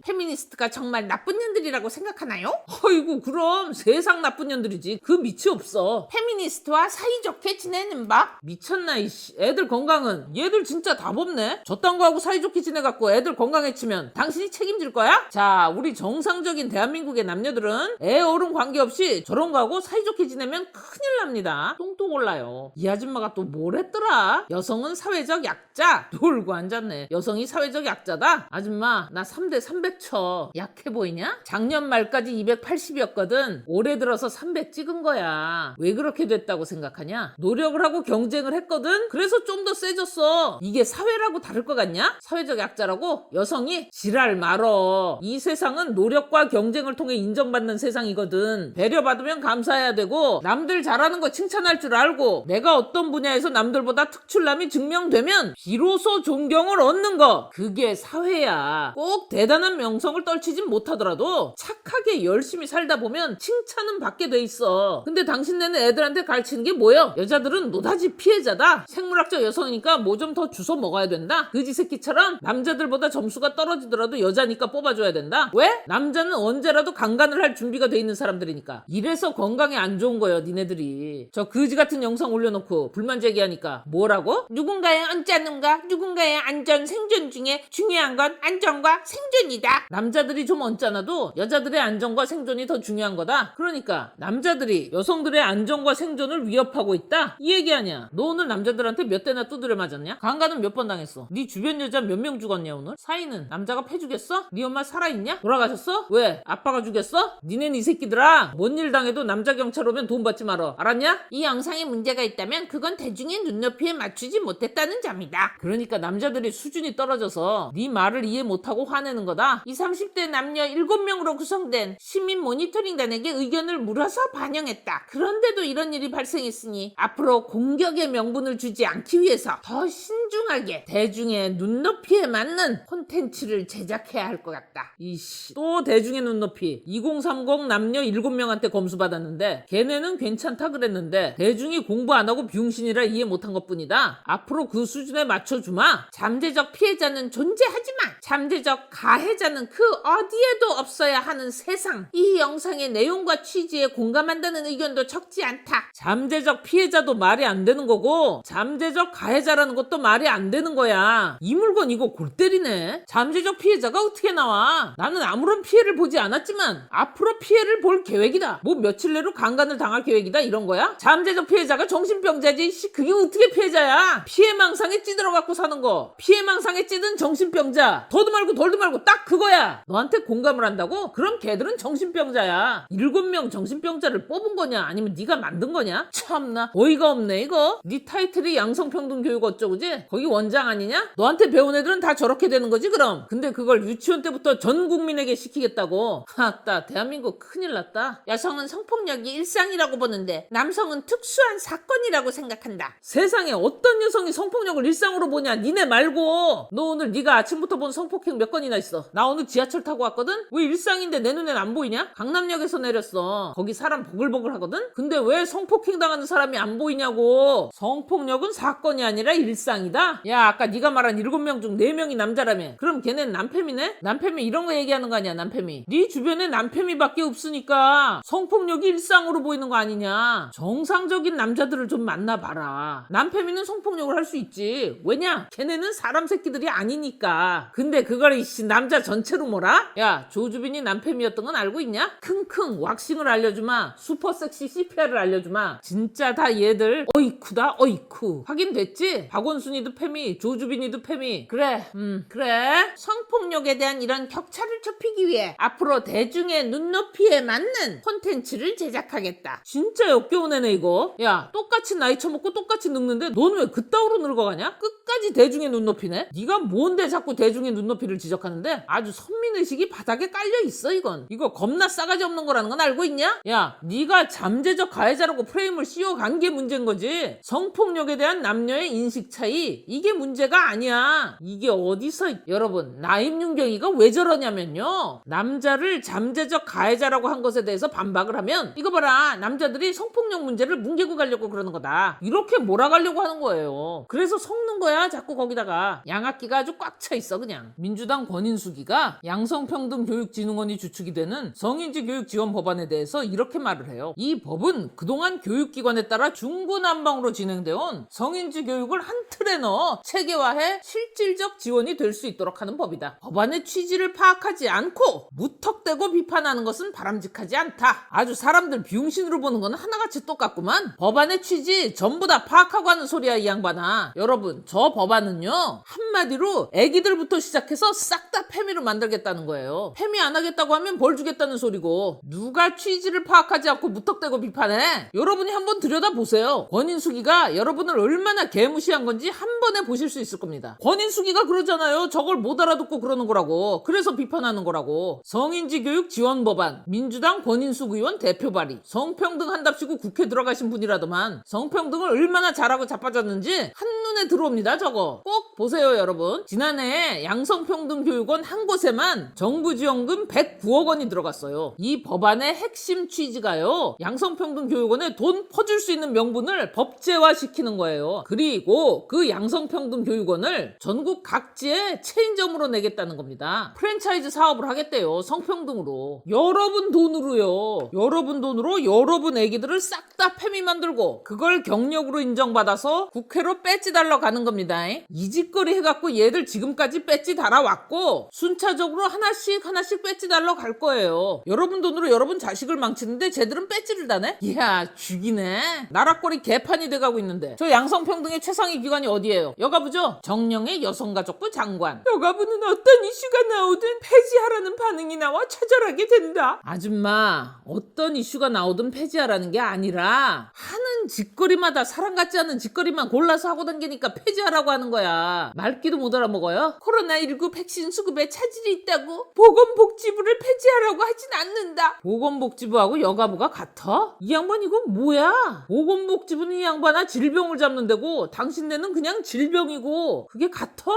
페미니스트가 정말 나쁜 년들이라고 생각하나요? 어이구 그럼 세상 나쁜 년들이지. 그 밑이 없어. 페미니스트와 사이좋게 지내는 법? 미쳤나 이씨. 애들 건강은 얘들 진짜 답 없네. 저딴 거하고 사이좋게 지내갖고 애들 건강해치면 당신이 책임질 거야? 자, 우리 정상적인 대한민국의 남녀들은 애 어른 관계없이 저런 거하고 사이좋게 지내면 큰일 납니다. 똥똥 올라요. 이 아줌마가 또 뭘 했더라? 여성은 사회적 약자. 놀고 앉았네. 여성이 사회적 약자다? 아줌마 나 3대 300 쳐. 약해 보이냐? 작년 말까지 280이었거든. 올해 들어서 300 찍은 거야. 왜 그렇게 됐다고 생각하냐? 노력을 하고 경쟁을 했거든. 그래서 좀 더 세졌어. 이게 사회라고 다를 것 같냐? 사회적 약자라고? 여성이? 지랄 말어. 이 세상은 노력과 경쟁을 통해 인정받는 세상이거든. 배려받으면 감사해야 되고 남들 잘하는 거 칭찬할 줄 알고 내가 어떤 분야에서 남들보다 특출남이 증명되면 비로소 존경을 얻는 거. 그게 사회야. 꼭 대단한 명성을 떨치진 못하더라도 착하게 열심히 살다 보면 칭찬은 받게 돼 있어. 근데 당신네는 애들한테 가르치는 게 뭐야? 여자들은 노다지 피해자다. 생물학적 여성이니까 뭐 좀 더 주워 먹어야 된다. 그지 새끼처럼 남자들보다 점수가 떨어지더라도 여자니까 뽑아줘야 된다. 왜? 남자는 언제라도 강간을 할 준비가 돼 있는 사람들이니까. 이래서 건강에 안 좋은 거예요 니네들이. 저 그지 같은 영상 올려놓고 불만 제기하니까 뭐라고? 누군가의 언짢음과 누군가의 안전 생존 중에 중요한 건 안전과 생존이다. 남자들이 좀 언짢아도 여자들의 안전과 생존이 더 중요한 거다. 그러니까 남자들이 여성들의 안전과 생존을 위협하고 있다? 이 얘기 아니야. 너 오늘 남자들한테 몇 대나 두드려 맞았냐? 강간은 몇 번 당했어? 네 주변 여자 몇 명 죽었냐 오늘? 사이는 남자가 패 죽였어? 네 엄마 살아있냐? 돌아가셨어? 왜? 아빠가 죽였어? 니넨 이 새끼들아 뭔 일 당해도 남자 경찰 오면 돈 받지 말어. 알았냐? 이 영상에 문제가 있다면 그건 대중의 눈높이에 맞추지 못했다는 점이다. 그러니까 남자들이 수준이 떨어져서 네 말을 이해 못하고 화내는 거다. 이 30대 남녀 7명으로 구성된 시민 모니터링단에게 의견을 물어서 반영했다. 그런데도 이런 일이 발생했으니 앞으로 공격의 명분을 주지 않기 위해서 더 신중하게 대중의 눈높이에 맞는 콘텐츠를 제작해야 할 것 같다. 이씨, 또 대중의 눈높이. 2030 남녀 7명한테 검수받았는데 걔네는 괜찮다 그랬는데 대중이 공부 안 하고 병신이라 이해 못한 것뿐이다. 앞으로 그 수준에 맞춰주마. 잠재적 피해자는 존재하지만 잠재적 가해자는 그 어디에도 없어야 하는 세상. 이 영상의 내용과 취지에 공감한다는 의견도 적지 않다. 잠재적 피해자도 말이 안 되는 거고 잠재적 가해자라는 것도 말이 안 되는 거야. 이 물건 이거 골 때리네. 잠재적 피해자가 어떻게 나와? 나는 아무런 피해를 보지 않았지만 앞으로 피해를 볼 계획이다. 뭐 며칠 내로 강간을 당할 계획이다 이런 거야? 잠재적 피해자가 정신병자지. 씨, 그게 어떻게 피해자야? 피해망상에 찌들어 갖고 사는 거. 피해망상에 찌든 정신병자. 더도 말고 덜도 말고 딱 그거야. 너한테 공감을 한다고? 그럼 걔들은 정신병자야. 7명 정신병자를 뽑은 거냐 아니면 네가 만든 거냐? 참나 어이가 없네 이거. 네 타이틀이 양성평등 교육 어쩌고지? 거기 원장 아니냐? 너한테 배운 애들은 다 저렇게 되는 거지 그럼. 근데 그걸 유치원 때부터 전 국민에게 시키겠다고? 하따 대한민국 큰일 났다. 여성은 성폭력이 일상이라고 보는데 남성은 특수한 사건이라고 생각한다. 세상에 어떤 여성이 성폭력을 일상으로 보냐? 니네 말고. 너 오늘 네가 아침부터 본 성폭행 몇 건이나 있어? 나 오늘 지하철 타고 왔거든? 왜 일상인데 내 눈엔 안 보이냐? 강남역에서 내렸어. 거기 사람 보글보글 하거든? 근데 왜 성폭행 당하는 사람이 안 보이냐고. 성폭력은 사건이 아니라 일상이다? 야, 아까 네가 말한 7명 중 4명이 남자라며. 그럼 걔넨 남팸이네? 남팸이 이런 거 얘기하는 거 아니야 남팸이. 네 주변에 남팸이밖에 없으니까 성폭력이 일상으로 보이는 거 아니냐. 정상적인 남자들을 좀 만나봐라. 남팸이는 성폭력을 할 수 있지. 왜냐? 걔네는 사람 새끼들이 아니니까. 근데 그걸 이씨 남자 전체로 뭐라? 야, 조주빈이 남팸이었던 건 알고 있냐? 킁킁 왁싱을 알려주마. 슈퍼섹시 CPR을 알려주마. 진짜 다 얘들 어이쿠다 어이쿠. 확인됐지? 박원순이도 팸이, 조주빈이도 팸이. 그래 그래. 성폭력에 대한 이런 격차를 좁히기 위해 앞으로 대중의 눈높이에 맞는 콘텐츠를 제작하겠다. 진짜 역겨운 애네 이거. 야, 똑같이 나이 처먹고 똑같이 늙는데 넌 왜 그따위로 늙어가냐? 끝까지 대중의 눈높이네? 네가 뭔데 자꾸 대중의 눈높이를 지적하는데? 아주 선민의식이 바닥에 깔려있어 이건. 이거 겁나 싸가지 없는 거라는 건 알고 있냐? 야, 네가 잠재적 가해자라고 프레임을 씌워간 게 문제인 거지. 성폭력에 대한 남녀의 인식 차이, 이게 문제가 아니야. 이게 어디서. 여러분, 나임윤경이가 왜 저러냐면요, 남자를 잠재적 가해자라고 한 것에 대해서 반박을 하면 이거 봐라, 남자들이 성폭력 문제를 뭉개고 가려고 그러는 거다, 이렇게 몰아가려고 하는 거예요. 그래서 섞는 거야 자꾸. 거기다가 양악기가 아주 꽉 차 있어 그냥. 민주당 권인숙이가 양성평등교육진흥원이 주축이 되는 성인지 교육 지원 법안에 대해서 이렇게 말을 해요. 이 법은 그동안 교육기관에 따라 중구난방으로 진행되어 온 성인지 교육을 한 틀에 넣어 체계화해 실질적 지원이 될 수 있도록 하는 법이다. 법안의 취지를 파악하지 않고 무턱대고 비판하는 것은 바람직하지 않다. 아주 사람들 비용신으로 보는 건 하나같이 똑같구만. 법안의 취지 전부 다 파악하고 하는 소리야 이 양반아. 여러분, 저 법안은요, 한마디로 애기들부터 시작해서 싹 다 팸이로 만들겠다는 거예요. 팸이 안 하겠다고 하면 벌 주겠다는 소리고. 누가 취지를 파악하지 않고 무턱대고 비판해? 여러분이 한번 들여다보세요. 권인숙이가 여러분을 얼마나 개무시한 건지 한 번에 보실 수 있을 겁니다. 권인숙이가 그러잖아요. 저걸 못 알아듣고 그러는 거라고. 그래서 비판하는 거라고. 성인지 교육 지원 법안, 민주당 권인숙 의원 대표 발의. 성평등 한답시고 국회 들어가신 분이라더만 성평등을 얼마나 잘하고 자빠졌는지 한눈에 들어옵니다. 저거 꼭 보세요 여러분. 지난해 양성평등교육원 한 곳에만 정부 지원금 109억 원이 들어갔어요. 이 법안의 핵심 취지가요, 양성평등교육원에 돈 퍼줄 수 있는 명분을 법제화시키는 거예요. 그리고 그 양성평등교육원을 전국 각지에 체인점으로 내겠다는 겁니다. 프랜차이즈 사업을 하겠대요. 성평등으로. 여러분 돈으로요. 여러분 돈으로 여러분 애기들을 싹 다 팸이 만들고 그걸 경력으로 인정받아서 국회로 배지 달러 가는 겁니다. 이 짓거리 해갖고 얘들 지금까지 배지 달아왔고 순차적으로 하나씩 배지 달러 갈 거예요. 여러분 돈으로 여러분 자식을 망치는데 쟤들은 배지를 다네? 이야, 죽이네. 나락거리 개판이 돼가고 있는데. 저 양성평등의 최상위 기관이 어디예요? 여가부죠? 정령의 여성가족부 장관. 여가부는 어떤 이슈가 나오든 폐지하라는 반응이 나와 처절하게 된다. 아줌마, 어떤 이슈가 나오든 폐지하라는 게 아니라 하는 하는 짓거리마다 사람 같지 않은 짓거리만 골라서 하고 다니니까 폐지하라고 하는 거야. 말귀도 못 알아먹어요? 코로나19 백신 수급에 차질이 있다고 보건복지부를 폐지하라고 하진 않는다. 보건복지부하고 여가부가 같아? 이 양반 이거 뭐야? 보건복지부는 이 양반아 질병을 잡는 데고 당신네는 그냥 질병이고 그게 같아?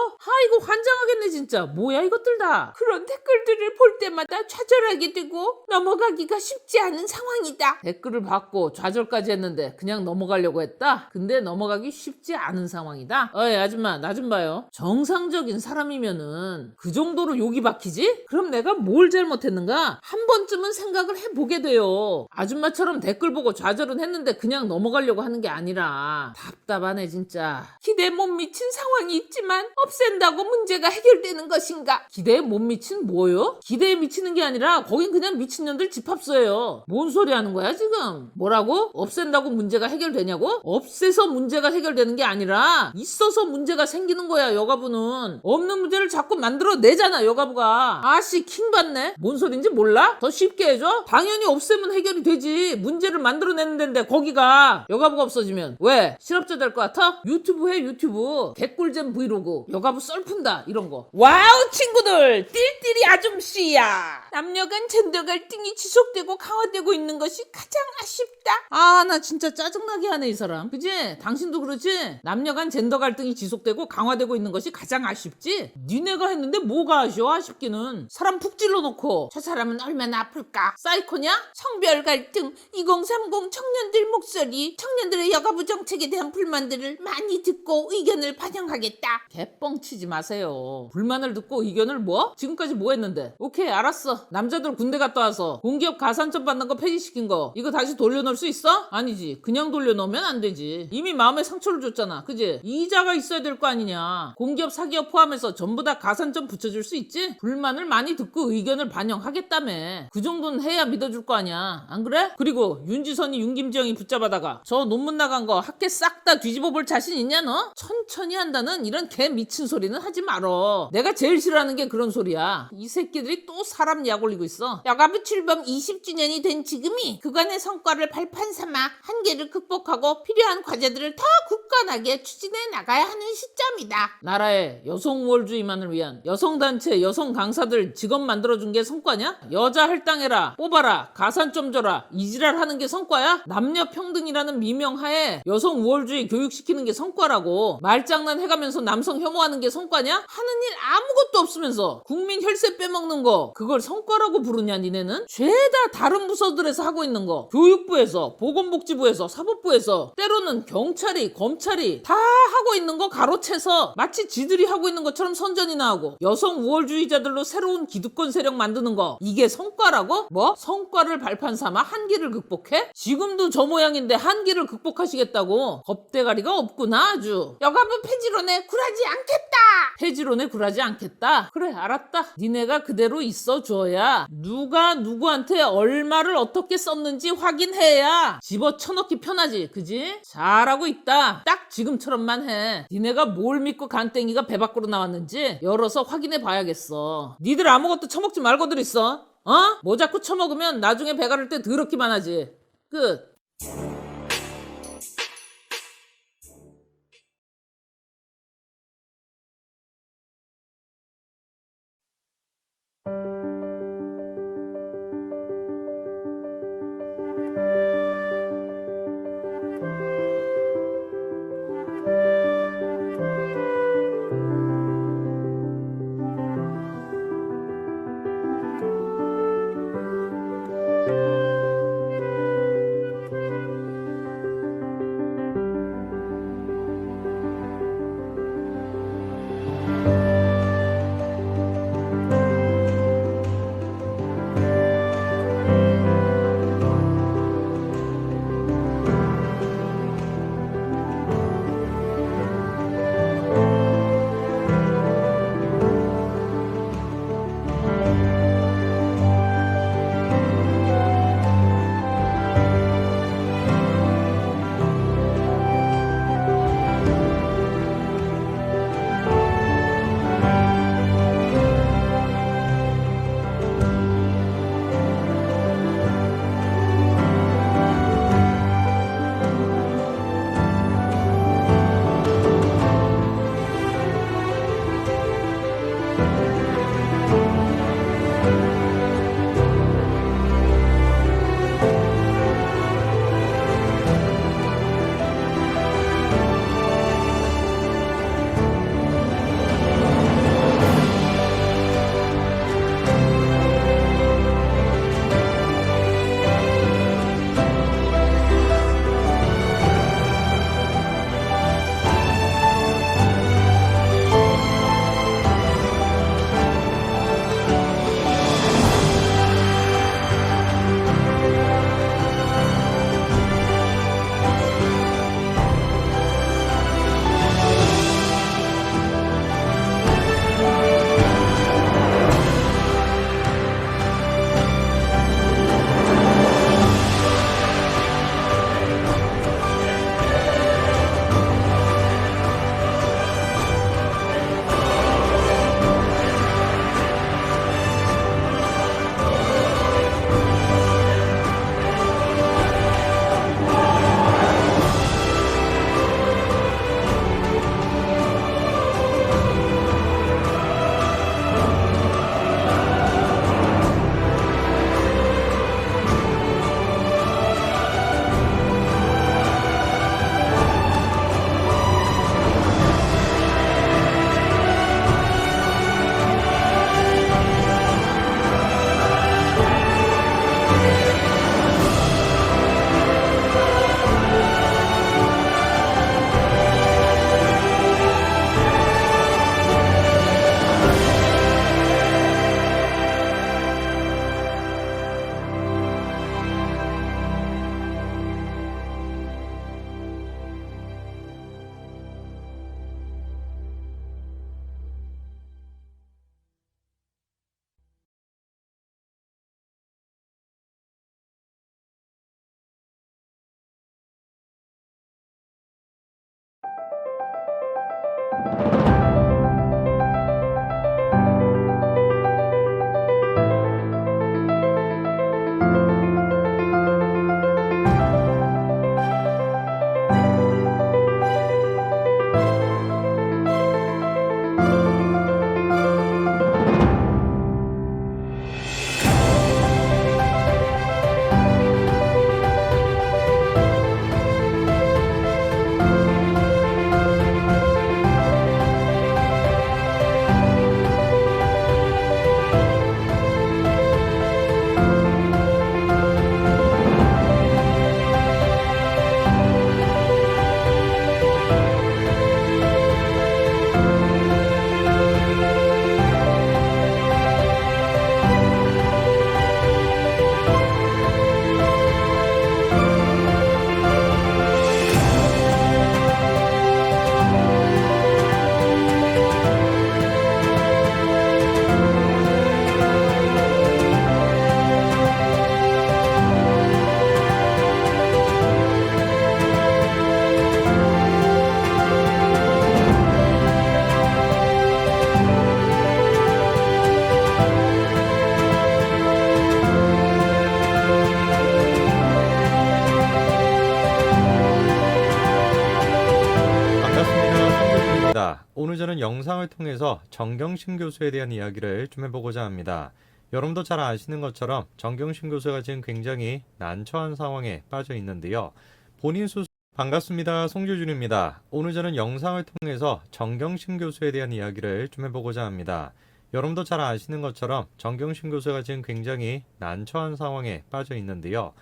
이거 환장하겠네 진짜. 뭐야 이것들 다. 그런 댓글들을 볼 때마다 좌절하게 되고 넘어가기가 쉽지 않은 상황이다. 댓글을 받고 좌절까지 했는데 그냥 넘어가려고 했다? 근데 넘어가기 쉽지 않은 상황이다? 어이 아줌마 나 좀 봐요. 정상적인 사람이면은 그 정도로 욕이 박히지? 그럼 내가 뭘 잘못했는가? 한 번쯤은 생각을 해보게 돼요. 아줌마처럼 댓글 보고 좌절은 했는데 그냥 넘어가려고 하는 게 아니라 답답하네 진짜. 기대에 못 미친 상황이 있지만 없앤다고 문제가 해결되는 것인가? 기대에 못 미친 뭐요? 기대에 미치는 게 아니라 거긴 그냥 미친년들 집합소예요. 뭔 소리 하는 거야 지금? 뭐라고? 없앤다고 문제가 해결되냐고? 없애서 문제가 해결되는 게 아니라 있어서 문제가 생기는 거야. 여가부는 없는 문제를 자꾸 만들어내잖아. 여가부가. 아씨 킹받네. 뭔 소린지 몰라? 더 쉽게 해줘? 당연히 없애면 해결이 되지. 문제를 만들어내는 데인데 거기가 여가부가 없어지면 왜? 실업자 될 것 같아? 유튜브 해 유튜브. 개꿀잼 브이로그. 여가부 썰푼다 이런 거. 와우 친구들, 띨띨이 아줌씨야. 남녀 간 젠더 갈등이 지속되고 강화되고 있는 것이 가장 아쉽다. 나 진짜 짜증나게 하네 이 사람. 그지? 당신도 그렇지? 남녀 간 젠더 갈등이 지속되고 강화되고 있는 것이 가장 아쉽지? 니네가 했는데 뭐가 아쉬워? 아쉽기는. 사람 푹 찔러놓고 저 사람은 얼마나 아플까? 사이코냐? 성별 갈등, 2030 청년들 목소리, 청년들의 여가부 정책에 대한 불만들을 많이 듣고 의견을 반영하겠다. 개뻥치지 마세요. 불만을 듣고 의견을 뭐? 지금까지 뭐 했는데? 오케이 알았어. 남자들 군대 갔다 와서 공기업 가산점 받는 거 폐지시킨 거 이거 다시 돌려놓을 수 있어? 아니지. 그냥 돌려놓으면 안 되지. 이미 마음에 상처를 줬잖아. 그지? 이자가 있어야 될 거 아니냐. 공기업 사기업 포함해서 전부 다 가산점 붙여줄 수 있지? 불만을 많이 듣고 의견을 반영하겠다며. 그 정도는 해야 믿어줄 거 아니야. 안 그래? 그리고 윤지선이 윤김지영이 붙잡아다가 저 논문 나간 거 학계 싹 다 뒤집어 볼 자신 있냐 너? 천천히 한다는 이런 개 미친 소리는 하지 말어. 내가 제일 싫어하는 게 그런 소리야. 이 새끼들이 또 사람 약 올리고 있어. 여가부 출범 20주년이 된 지금이 그간의 성과를 발판 삼아 한계를 극복하고 필요한 과제들을 더 굳건하게 추진해 나가야 하는 시점이다. 나라의 여성 우월주의만을 위한 여성단체 여성 강사들 직업 만들어준 게 성과냐? 여자 할당해라 뽑아라 가산점 줘라 이지랄 하는 게 성과야? 남녀 평등이라는 미명하에 여성 우월주의 교육시키는 게 성과라고. 말장난 해가면서 남성 혐오하는 게 성과냐? 하는 일 아무것도 없으면서 국민 혈세 빼먹는 거 그걸 성과라고 부르냐 니네는? 죄다 다른 부서들에서 하고 있는 거 교육부에서 보건복지부에서 사법부에서 때로는 경찰이 검찰이 다 하고 있는 거 가로채서 마치 지들이 하고 있는 것처럼 선전이나 하고 여성 우월주의자들로 새로운 기득권 세력 만드는 거 이게 성과라고? 뭐? 성과를 발판 삼아 한계를 극복해? 지금도 저 모양인데 한계를 극복하시겠다고? 겁대가리가 없구나 아주. 여가부 폐지론에 굴하지 않겠다. 폐지론에 굴하지 않겠다? 그래 알았다. 니네가 그대로 있어 줘야 누가 누구한테 얼마를 어떻게 썼는지 확인해야 집어쳐넣기 편하지. 그지? 잘하고 있다. 딱 지금처럼만 해. 니네가 뭘 믿고 간땡이가 배 밖으로 나왔는지 열어서 확인해 봐야겠어. 니들 아무것도 처먹지 말고들 있어. 뭐 자꾸 처먹으면 나중에 배 가를 때 더럽기만 하지. 끝. 오늘 저는 영상을 통해서 정경심 교수에 대한 이야기를 좀 해보고자 합니다. 여러분도 잘 아시는 것처럼 정경심 교수가 지금 굉장히 난처한 상황에 빠져 있는데요. 본인 스스로 반갑습니다. 송규준입니다. 오늘 저는 영상을 통해서 정경심 교수에 대한 이야기를 좀 해보고자 합니다. 여러분도 잘 아시는 것처럼 정경심 교수가 지금 굉장히 난처한 상황에 빠져 있는데요.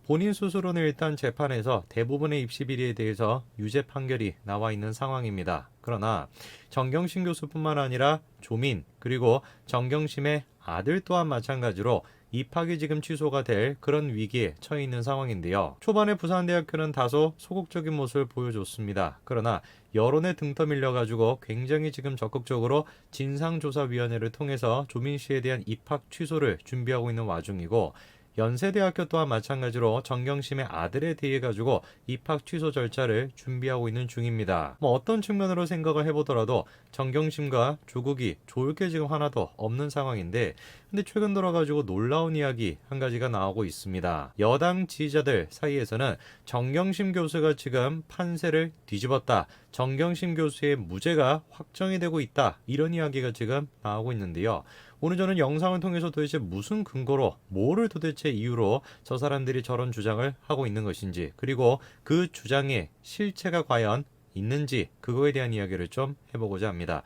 본인 스스로는 일단 재판에서 대부분의 입시 비리에 대해서 유죄 판결이 나와 있는 상황입니다. 그러나 정경심 교수뿐만 아니라 조민 그리고 정경심의 아들 또한 마찬가지로 입학이 지금 취소가 될 그런 위기에 처해 있는 상황인데요. 초반에 부산대학교는 다소 소극적인 모습을 보여줬습니다. 그러나 여론에 등 떠밀려가지고 굉장히 지금 적극적으로 진상조사위원회를 통해서 조민 씨에 대한 입학 취소를 준비하고 있는 와중이고, 연세대학교 또한 마찬가지로 정경심의 아들에 대해 가지고 입학 취소 절차를 준비하고 있는 중입니다. 어떤 측면으로 생각을 해보더라도 정경심과 조국이 좋을 게 지금 하나도 없는 상황인데, 근데 최근 들어가지고 놀라운 이야기 한 가지가 나오고 있습니다. 여당 지지자들 사이에서는 정경심 교수가 지금 판세를 뒤집었다, 정경심 교수의 무죄가 확정이 되고 있다, 이런 이야기가 지금 나오고 있는데요. 오늘 저는 영상을 통해서 도대체 무슨 근거로, 뭐를 도대체 이유로 저 사람들이 저런 주장을 하고 있는 것인지, 그리고 그 주장의 실체가 과연 있는지, 그거에 대한 이야기를 좀 해보고자 합니다.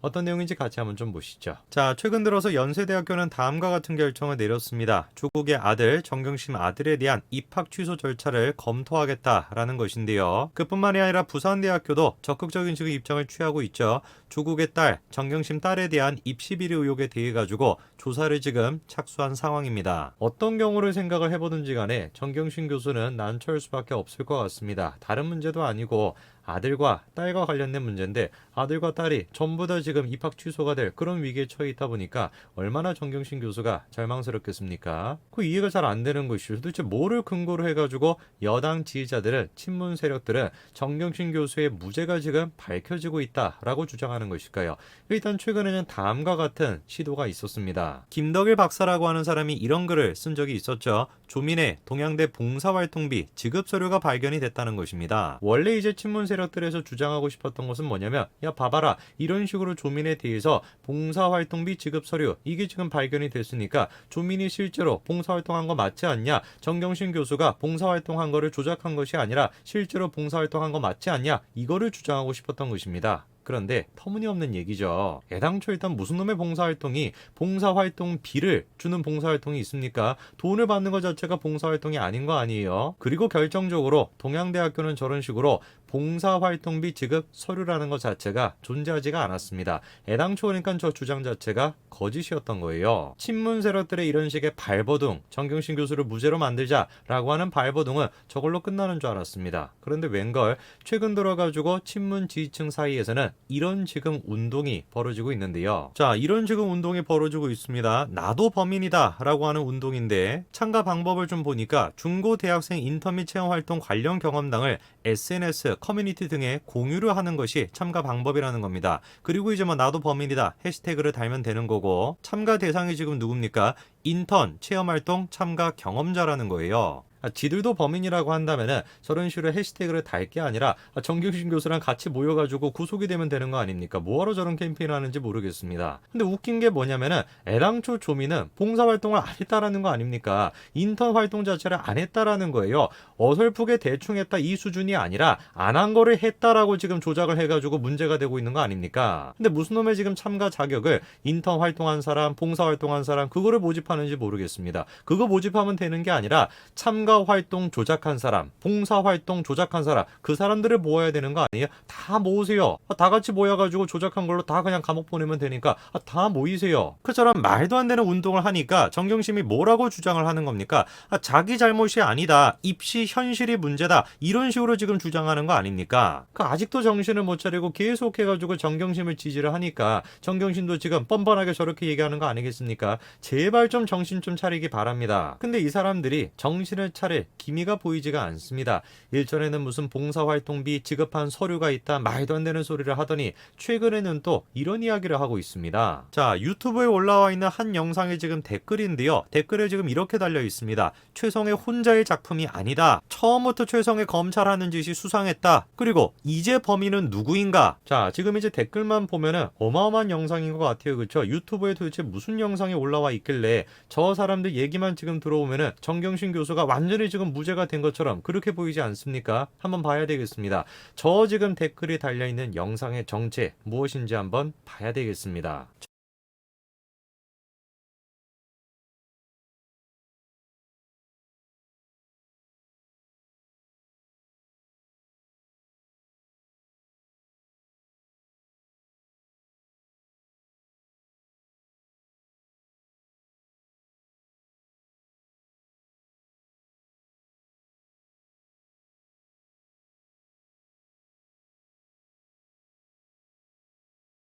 어떤 내용인지 같이 한번 좀 보시죠. 자, 최근 들어서 연세대학교는 다음과 같은 결정을 내렸습니다. 조국의 아들, 정경심 아들에 대한 입학 취소 절차를 검토하겠다라는 것인데요. 그뿐만이 아니라 부산대학교도 적극적인 지금 입장을 취하고 있죠. 조국의 딸, 정경심 딸에 대한 입시 비리 의혹에 대해 가지고 조사를 지금 착수한 상황입니다. 어떤 경우를 생각을 해보든지 간에 정경심 교수는 난처할 수밖에 없을 것 같습니다. 다른 문제도 아니고 아들과 딸과 관련된 문제인데, 아들과 딸이 전부 다 지금 입학 취소가 될 그런 위기에 처해 있다 보니까 얼마나 정경심 교수가 절망스럽겠습니까? 그 이해가 잘 안 되는 것이죠. 도대체 뭐를 근거로 해가지고 여당 지지자들은, 친문 세력들은 정경심 교수의 무죄가 지금 밝혀지고 있다라고 주장하는 것일까요? 일단 최근에는 다음과 같은 시도가 있었습니다. 김덕일 박사라고 하는 사람이 이런 글을 쓴 적이 있었죠. 조민의 동양대 봉사활동비 지급 서류가 발견이 됐다는 것입니다. 원래 이제 친문 세력들에서 주장하고 싶었던 것은 뭐냐면, 야 봐봐라, 이런 식으로 조민에 대해서 봉사활동비 지급 서류, 이게 지금 발견이 됐으니까 조민이 실제로 봉사활동한 거 맞지 않냐, 정경심 교수가 봉사활동한 거를 조작한 것이 아니라 실제로 봉사활동한 거 맞지 않냐, 이거를 주장하고 싶었던 것입니다. 그런데 터무니없는 얘기죠. 애당초 일단 무슨 놈의 봉사활동이 봉사활동비를 주는 봉사활동이 있습니까? 돈을 받는 것 자체가 봉사활동이 아닌 거 아니에요. 그리고 결정적으로 동양대학교는 저런 식으로 봉사활동비 지급 서류라는 것 자체가 존재하지가 않았습니다. 애당초 그러니까 저 주장 자체가 거짓이었던 거예요. 친문 세력들의 이런 식의 발버둥, 정경심 교수를 무죄로 만들자라고 하는 발버둥은 저걸로 끝나는 줄 알았습니다. 그런데 웬걸 최근 들어가지고 친문 지지층 사이에서는 이런 지금 운동이 벌어지고 있는데요. 자, 이런 지금 운동이 벌어지고 있습니다. 나도 범인이다 라고 하는 운동인데, 참가 방법을 좀 보니까 중고 대학생 인턴 및 체험활동 관련 경험담을 SNS, 커뮤니티 등에 공유를 하는 것이 참가 방법이라는 겁니다. 그리고 이제 나도 범인이다 해시태그를 달면 되는 거고, 참가 대상이 지금 누굽니까? 인턴, 체험활동, 참가 경험자라는 거예요. 지들도 범인이라고 한다면은 저런 식으로 해시태그를 달 게 아니라 정경심 교수랑 같이 모여가지고 구속이 되면 되는 거 아닙니까? 뭐하러 저런 캠페인을 하는지 모르겠습니다. 근데 웃긴 게 뭐냐면은 애당초 조민은 봉사활동을 안 했다라는 거 아닙니까? 인턴 활동 자체를 안 했다라는 거예요. 어설프게 대충 했다 이 수준이 아니라 안 한 거를 했다라고 지금 조작을 해가지고 문제가 되고 있는 거 아닙니까? 근데 무슨 놈의 지금 참가 자격을 인턴 활동한 사람, 봉사활동한 사람, 그거를 모집하는지 모르겠습니다. 그거 모집하면 되는 게 아니라 참가 활동 조작한 사람, 봉사활동 조작한 사람, 그 사람들을 모아야 되는 거 아니에요? 다 모으세요. 다 같이 모여가지고 조작한 걸로 다 그냥 감옥 보내면 되니까 다 모이세요. 그처럼 말도 안 되는 운동을 하니까 정경심이 뭐라고 주장을 하는 겁니까? 자기 잘못이 아니다, 입시 현실이 문제다, 이런 식으로 지금 주장하는 거 아닙니까? 아직도 정신을 못 차리고 계속 해가지고 정경심을 지지를 하니까 정경심도 지금 뻔뻔하게 저렇게 얘기하는 거 아니겠습니까? 제발 좀 정신 좀 차리기 바랍니다. 근데 이 사람들이 정신을 차릴 기미가 보이지가 않습니다. 일전에는 무슨 봉사활동비 지급한 서류가 있다 말도 안 되는 소리를 하더니 최근에는 또 이런 이야기를 하고 있습니다. 자, 유튜브에 올라와 있는 한 영상의 지금 댓글인데요. 댓글에 지금 이렇게 달려 있습니다. 최성의 혼자의 작품이 아니다. 처음부터 최성의 검찰하는 짓이 수상했다. 그리고 이제 범인은 누구인가? 자, 지금 이제 댓글만 보면은 어마어마한 영상인 것 같아요. 그렇죠? 유튜브에 도대체 무슨 영상이 올라와 있길래 저 사람들 얘기만 지금 들어오면은 정경심 교수가 완전히 지금 무죄가 된 것처럼 그렇게 보이지 않습니까? 한번 봐야 되겠습니다. 저 지금 댓글이 달려있는 영상의 정체 무엇인지 한번 봐야 되겠습니다.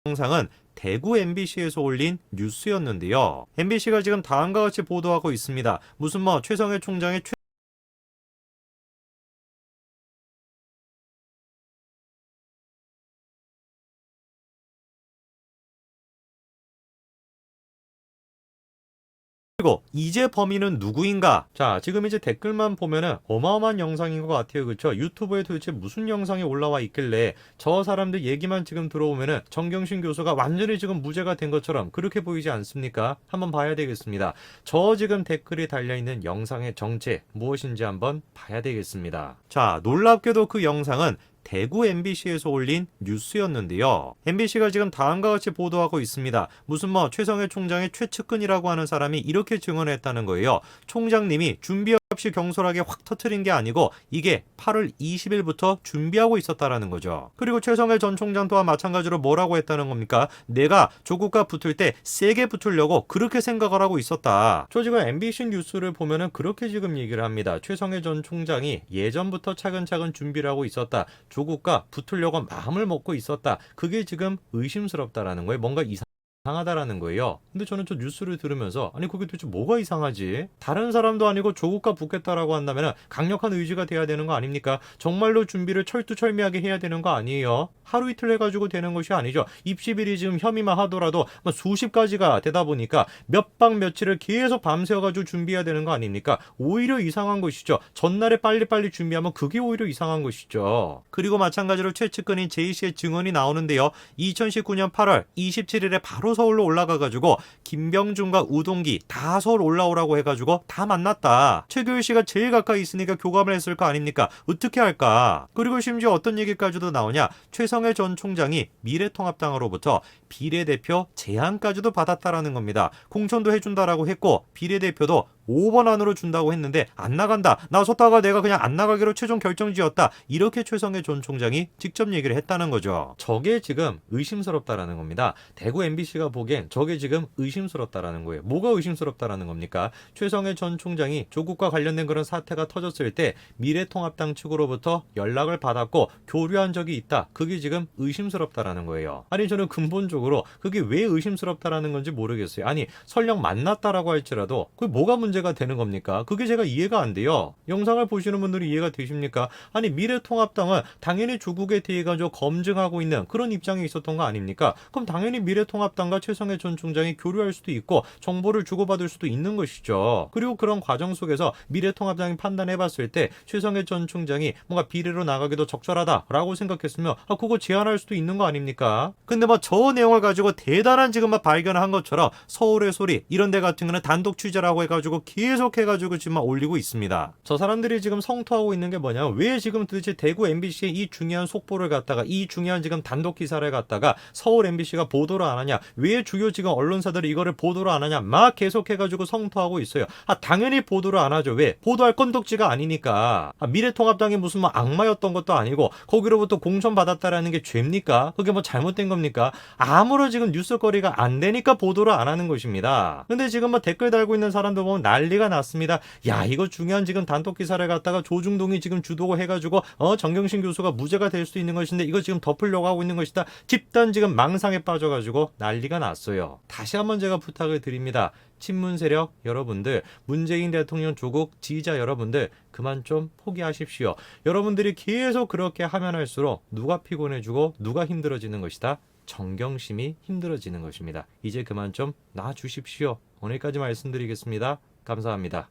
영상은 대구 MBC에서 올린 뉴스였는데요. MBC가 지금 다음과 같이 보도하고 있습니다. 무슨 최성해 총장의 그리고 이제 범인은 누구인가? 자, 지금 이제 댓글만 보면은 어마어마한 영상인 것 같아요. 그렇죠? 유튜브에 도대체 무슨 영상이 올라와 있길래 저 사람들 얘기만 지금 들어오면은 정경심 교수가 완전히 지금 무죄가 된 것처럼 그렇게 보이지 않습니까? 한번 봐야 되겠습니다. 저 지금 댓글이 달려있는 영상의 정체 무엇인지 한번 봐야 되겠습니다. 자, 놀랍게도 그 영상은 대구 MBC에서 올린 뉴스였는데요. MBC가 지금 다음과 같이 보도하고 있습니다. 무슨 최성해 총장의 최측근이라고 하는 사람이 이렇게 증언했다는 거예요. 총장님이 준비 없이 경솔하게 확 터트린 게 아니고 이게 8월 20일부터 준비하고 있었다라는 거죠. 그리고 최성해 전 총장 또한 마찬가지로 뭐라고 했다는 겁니까? 내가 조국과 붙을 때 세게 붙으려고 그렇게 생각을 하고 있었다. 저 지금 MBC 뉴스를 보면은 그렇게 지금 얘기를 합니다. 최성해 전 총장이 예전부터 차근차근 준비를 하고 있었다. 조국과 붙으려고 마음을 먹고 있었다. 그게 지금 의심스럽다라는 거예요. 뭔가 이상하다라는 거예요. 근데 저는 저 뉴스를 들으면서 아니 그게 도대체 뭐가 이상하지? 다른 사람도 아니고 조국과 붙겠다라고 한다면 강력한 의지가 돼야 되는 거 아닙니까? 정말로 준비를 철두철미하게 해야 되는 거 아니에요? 하루 이틀 해가지고 되는 것이 아니죠. 입시비리 지금 혐의만 하더라도 수십 가지가 되다 보니까 몇 박 며칠을 계속 밤새워가지고 준비해야 되는 거 아닙니까? 오히려 이상한 것이죠. 전날에 빨리빨리 준비하면 그게 오히려 이상한 것이죠. 그리고 마찬가지로 최측근인 J씨의 증언이 나오는데요. 2019년 8월 27일에 바로 서울로 올라가가지고 김병준과 우동기 다 서울 올라오라고 해가지고 다 만났다. 최규일 씨가 제일 가까이 있으니까 교감을 했을 거 아닙니까? 어떻게 할까? 그리고 심지어 어떤 얘기까지도 나오냐? 최성해 전 총장이 미래통합당으로부터 비례대표 제안까지도 받았다라는 겁니다. 공천도 해준다라고 했고 비례대표도 5번 안으로 준다고 했는데 안 나간다. 나섰다가 내가 그냥 안 나가기로 최종 결정지었다. 이렇게 최성해 전 총장이 직접 얘기를 했다는 거죠. 저게 지금 의심스럽다라는 겁니다. 대구 MBC가 보기엔 저게 지금 의심스럽다라는 거예요. 뭐가 의심스럽다라는 겁니까? 최성해 전 총장이 조국과 관련된 그런 사태가 터졌을 때 미래통합당 측으로부터 연락을 받았고 교류한 적이 있다. 그게 지금 의심스럽다라는 거예요. 아니 저는 근본적으로 그게 왜 의심스럽다라는 건지 모르겠어요. 아니 설령 만났다라고 할지라도 그게 뭐가 문제가 되는 겁니까? 그게 제가 이해가 안 돼요. 영상을 보시는 분들이 이해가 되십니까? 아니 미래통합당은 당연히 조국에 대해 가지고 검증하고 있는 그런 입장에 있었던 거 아닙니까? 그럼 당연히 미래통합당과 최성해 전 총장이 교류할 수도 있고 정보를 주고받을 수도 있는 것이죠. 그리고 그런 과정 속에서 미래통합당이 판단해봤을 때 최성해 전 총장이 뭔가 비례로 나가기도 적절하다라고 생각했으면 그거 제안할 수도 있는 거 아닙니까? 근데 저 내용을 가지고 대단한 지금 발견한 것처럼 서울의 소리 이런 데 같은 거는 단독 취재라고 해가지고 계속 해가지고 지금 올리고 있습니다. 저 사람들이 지금 성토하고 있는 게 뭐냐면 왜 지금 도대체 대구 MBC의 이 중요한 속보를 갖다가 이 중요한 지금 단독 기사를 갖다가 서울 MBC가 보도를 안 하냐? 왜 주요 지금 언론사들이 이거를 보도를 안 하냐? 막 계속 해가지고 성토하고 있어요. 당연히 보도를 안 하죠. 왜? 보도할 건덕지가 아니니까. 미래통합당이 무슨 악마였던 것도 아니고 거기로부터 공천 받았다라는 게 죄입니까? 그게 잘못된 겁니까? 아무런 지금 뉴스거리가 안 되니까 보도를 안 하는 것입니다. 근데 지금 뭐 댓글 달고 있는 사람들 보면 난리가 났습니다. 야, 이거 중요한 지금 단독 기사를 갖다가 조중동이 지금 주도고 해가지고 정경심 교수가 무죄가 될 수 있는 것인데 이거 지금 덮으려고 하고 있는 것이다. 집단 지금 망상에 빠져가지고 난리가 났어요. 다시 한번 제가 부탁을 드립니다. 친문 세력 여러분들, 문재인 대통령 조국 지지자 여러분들 그만 좀 포기하십시오. 여러분들이 계속 그렇게 하면 할수록 누가 피곤해지고 누가 힘들어지는 것이다. 정경심이 힘들어지는 것입니다. 이제 그만 좀 놔주십시오. 오늘까지 말씀드리겠습니다. 감사합니다.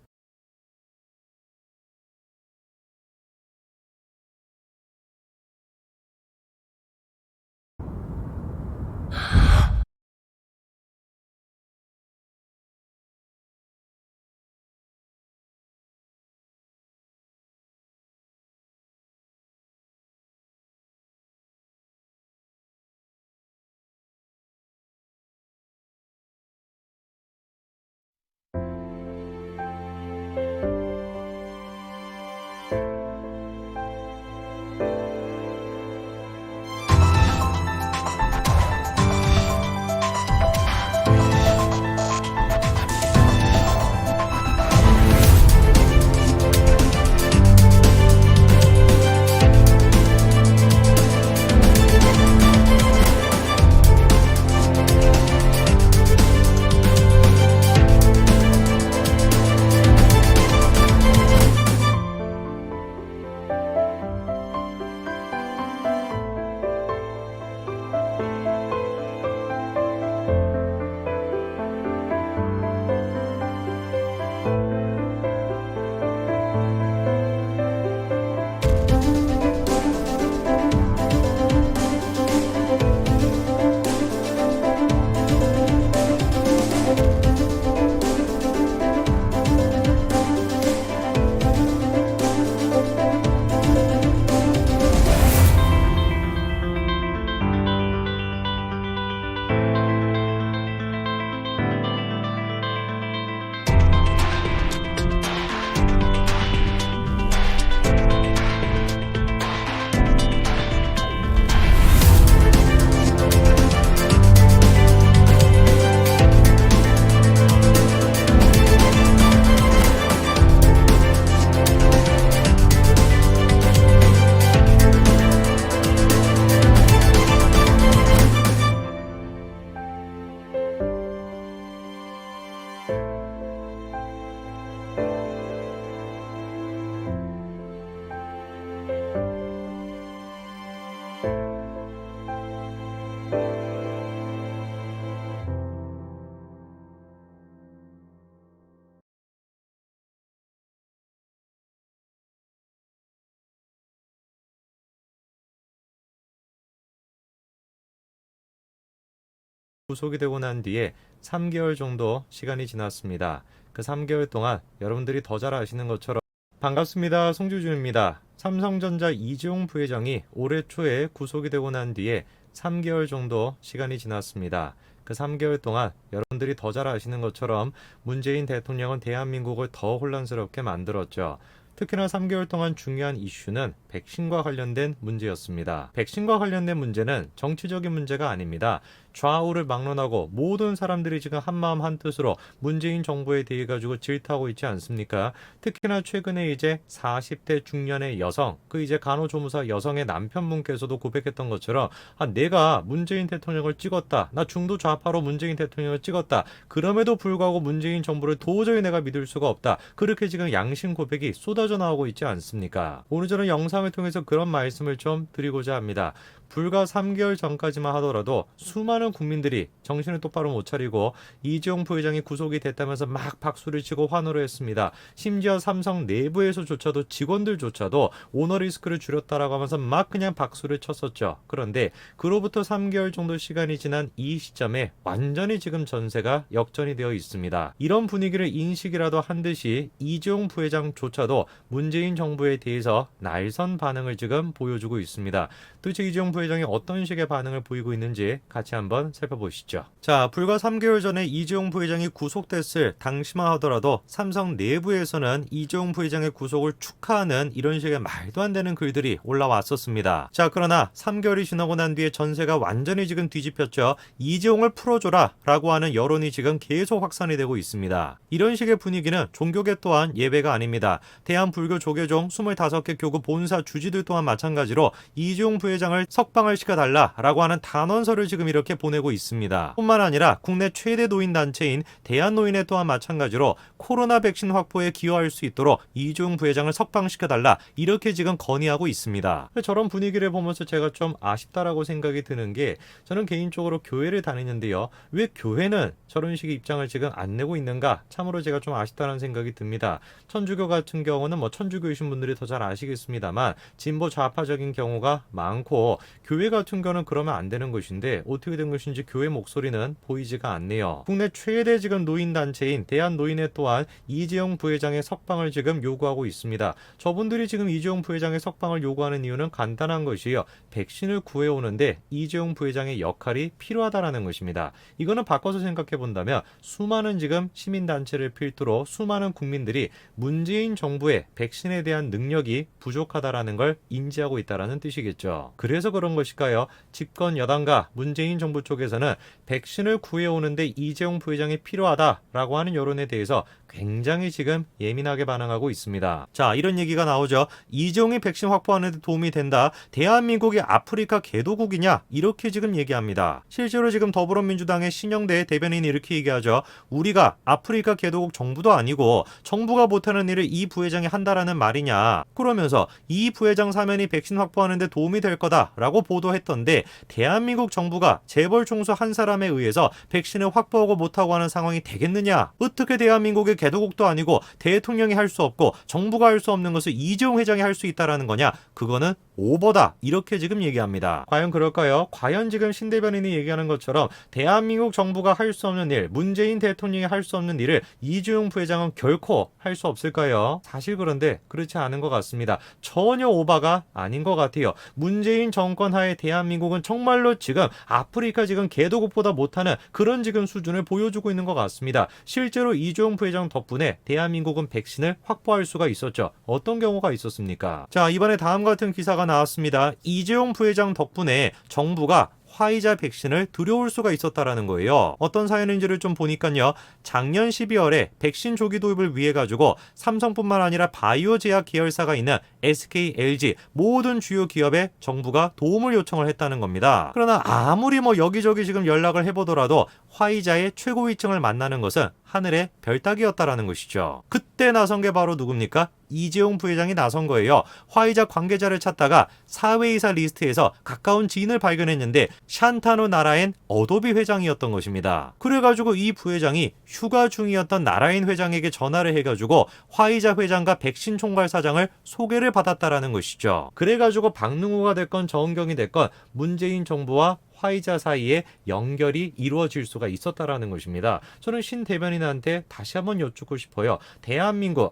구속이 되고 난 뒤에 3개월 정도 시간이 지났습니다. 그 3개월 동안 여러분들이 더 잘 아시는 것처럼 반갑습니다. 송주준입니다. 삼성전자 이재용 부회장이 올해 초에 구속이 되고 난 뒤에 3개월 정도 시간이 지났습니다. 그 3개월 동안 여러분들이 더 잘 아시는 것처럼 문재인 대통령은 대한민국을 더 혼란스럽게 만들었죠. 특히나 3개월 동안 중요한 이슈는 백신과 관련된 문제였습니다. 백신과 관련된 문제는 정치적인 문제가 아닙니다. 좌우를 막론하고 모든 사람들이 지금 한마음 한뜻으로 문재인 정부에 대해 가지고 질타하고 있지 않습니까? 특히나 최근에 이제 40대 중년의 여성, 그 이제 간호조무사 여성의 남편분께서도 고백했던 것처럼 내가 문재인 대통령을 찍었다. 나 중도 좌파로 문재인 대통령을 찍었다. 그럼에도 불구하고 문재인 정부를 도저히 내가 믿을 수가 없다. 그렇게 지금 양심 고백이 쏟아져 나오고 있지 않습니까? 오늘 저는 영상을 통해서 그런 말씀을 좀 드리고자 합니다. 불과 3개월 전까지만 하더라도 수많은 국민들이 정신을 똑바로 못 차리고 이재용 부회장이 구속이 됐다면서 막 박수를 치고 환호를 했습니다. 심지어 삼성 내부에서조차도 직원들조차도 오너 리스크를 줄였다라고 하면서 막 그냥 박수를 쳤었죠. 그런데 그로부터 3개월 정도 시간이 지난 이 시점에 완전히 지금 전세가 역전이 되어 있습니다. 이런 분위기를 인식이라도 한 듯이 이재용 부회장조차도 문재인 정부에 대해서 날선 반응을 지금 보여주고 있습니다. 도대체 이재용 부회장이 어떤 식의 반응을 보이고 있는지 같이 한번 한번 살펴보시죠. 자, 불과 3개월 전에 이재용 부회장이 구속됐을 당시만 하더라도 삼성 내부에서는 이재용 부회장의 구속을 축하하는 이런 식의 말도 안 되는 글들이 올라왔었습니다. 자, 그러나 3개월이 지나고 난 뒤에 전세가 완전히 지금 뒤집혔죠. 이재용을 풀어줘라 라고 하는 여론이 지금 계속 확산이 되고 있습니다. 이런 식의 분위기는 종교계 또한 예외가 아닙니다. 대한불교 조계종 25개 교구 본사 주지들 또한 마찬가지로 이재용 부회장을 석방을 시켜달라 라고 하는 단원서를 지금 이렇게 보내고 있습니다. 뿐만 아니라 국내 최대 노인단체인 대한노인회 또한 마찬가지로 코로나 백신 확보에 기여할 수 있도록 이재용 부회장을 석방시켜달라 이렇게 지금 건의하고 있습니다. 저런 분위기를 보면서 제가 좀 아쉽다라고 생각이 드는 게, 저는 개인적으로 교회를 다니는데요, 왜 교회는 저런 식의 입장을 지금 안 내고 있는가, 참으로 제가 좀 아쉽다는 생각이 듭니다. 천주교 같은 경우는 천주교이신 분들이 더 잘 아시겠습니다만 진보 좌파적인 경우가 많고, 교회 같은 경우는 그러면 안 되는 것인데 어떻게 된 것인지 교회 목소리는 보이지가 않네요. 국내 최대 지금 노인단체인 대한노인회 또한 이재용 부회장의 석방을 지금 요구하고 있습니다. 저분들이 지금 이재용 부회장의 석방을 요구하는 이유는 간단한 것이에요. 백신을 구해오는데 이재용 부회장의 역할이 필요하다라는 것입니다. 이거는 바꿔서 생각해 본다면 수많은 지금 시민단체를 필두로 수많은 국민들이 문재인 정부의 백신에 대한 능력이 부족하다라는 걸 인지하고 있다라는 뜻이겠죠. 그래서 그런 것일까요? 집권 여당과 문재인 정부 쪽에서는 백신을 구해오는데 이재용 부회장이 필요하다라고 하는 여론에 대해서 굉장히 지금 예민하게 반응하고 있습니다. 자, 이런 얘기가 나오죠. 이재용이 백신 확보하는 데 도움이 된다. 대한민국이 아프리카 개도국이냐? 이렇게 지금 얘기합니다. 실제로 지금 더불어민주당의 신영대 대변인이 이렇게 얘기하죠. 우리가 아프리카 개도국 정부도 아니고 정부가 못하는 일을 이 부회장이 한다라는 말이냐. 그러면서 이 부회장 사면이 백신 확보하는 데 도움이 될 거다라고 보도했던데, 대한민국 정부가 재벌 총수 한 사람에 의해서 백신을 확보하고 못하고 하는 상황이 되겠느냐? 어떻게 대한민국의 개도국도 아니고 대통령이 할 수 없고 정부가 할 수 없는 것을 이재용 회장이 할 수 있다라는 거냐? 그거는 오버다. 이렇게 지금 얘기합니다. 과연 그럴까요? 과연 지금 신 대변인이 얘기하는 것처럼 대한민국 정부가 할 수 없는 일, 문재인 대통령이 할 수 없는 일을 이재용 부회장은 결코 할 수 없을까요? 사실 그런데 그렇지 않은 것 같습니다. 전혀 오바가 아닌 것 같아요. 문재인 정권 하에 대한민국은 정말로 지금 아프리카 지금 개도국보다 못하는 그런 지금 수준을 보여주고 있는 것 같습니다. 실제로 이재용 부회장 덕분에 대한민국은 백신을 확보할 수가 있었죠. 어떤 경우가 있었습니까? 자, 이번에 다음 같은 기사가 나왔습니다. 이재용 부회장 덕분에 정부가 화이자 백신을 들여올 수가 있었다라는 거예요. 어떤 사연인지를 좀 보니까요. 작년 12월에 백신 조기 도입을 위해 가지고 삼성뿐만 아니라 바이오 제약 계열사가 있는 SK, LG 모든 주요 기업에 정부가 도움을 요청을 했다는 겁니다. 그러나 아무리 여기저기 지금 연락을 해보더라도 화이자의 최고위층을 만나는 것은 하늘의 별 따기였다라는 것이죠. 그때 나선 게 바로 누굽니까? 이재용 부회장이 나선 거예요. 화이자 관계자를 찾다가 사회이사 리스트에서 가까운 지인을 발견했는데 샨타누 나라엔 어도비 회장이었던 것입니다. 그래가지고 이 부회장이 휴가 중이었던 나라인 회장에게 전화를 해가지고 화이자 회장과 백신 총괄 사장을 소개를 받았다라는 것이죠. 그래가지고 박능호가 됐건 정은경이 됐건 문재인 정부와 화이자 사이에 연결이 이루어질 수가 있었다라는 것입니다. 저는 신 대변인한테 다시 한번 여쭙고 싶어요. 대한민국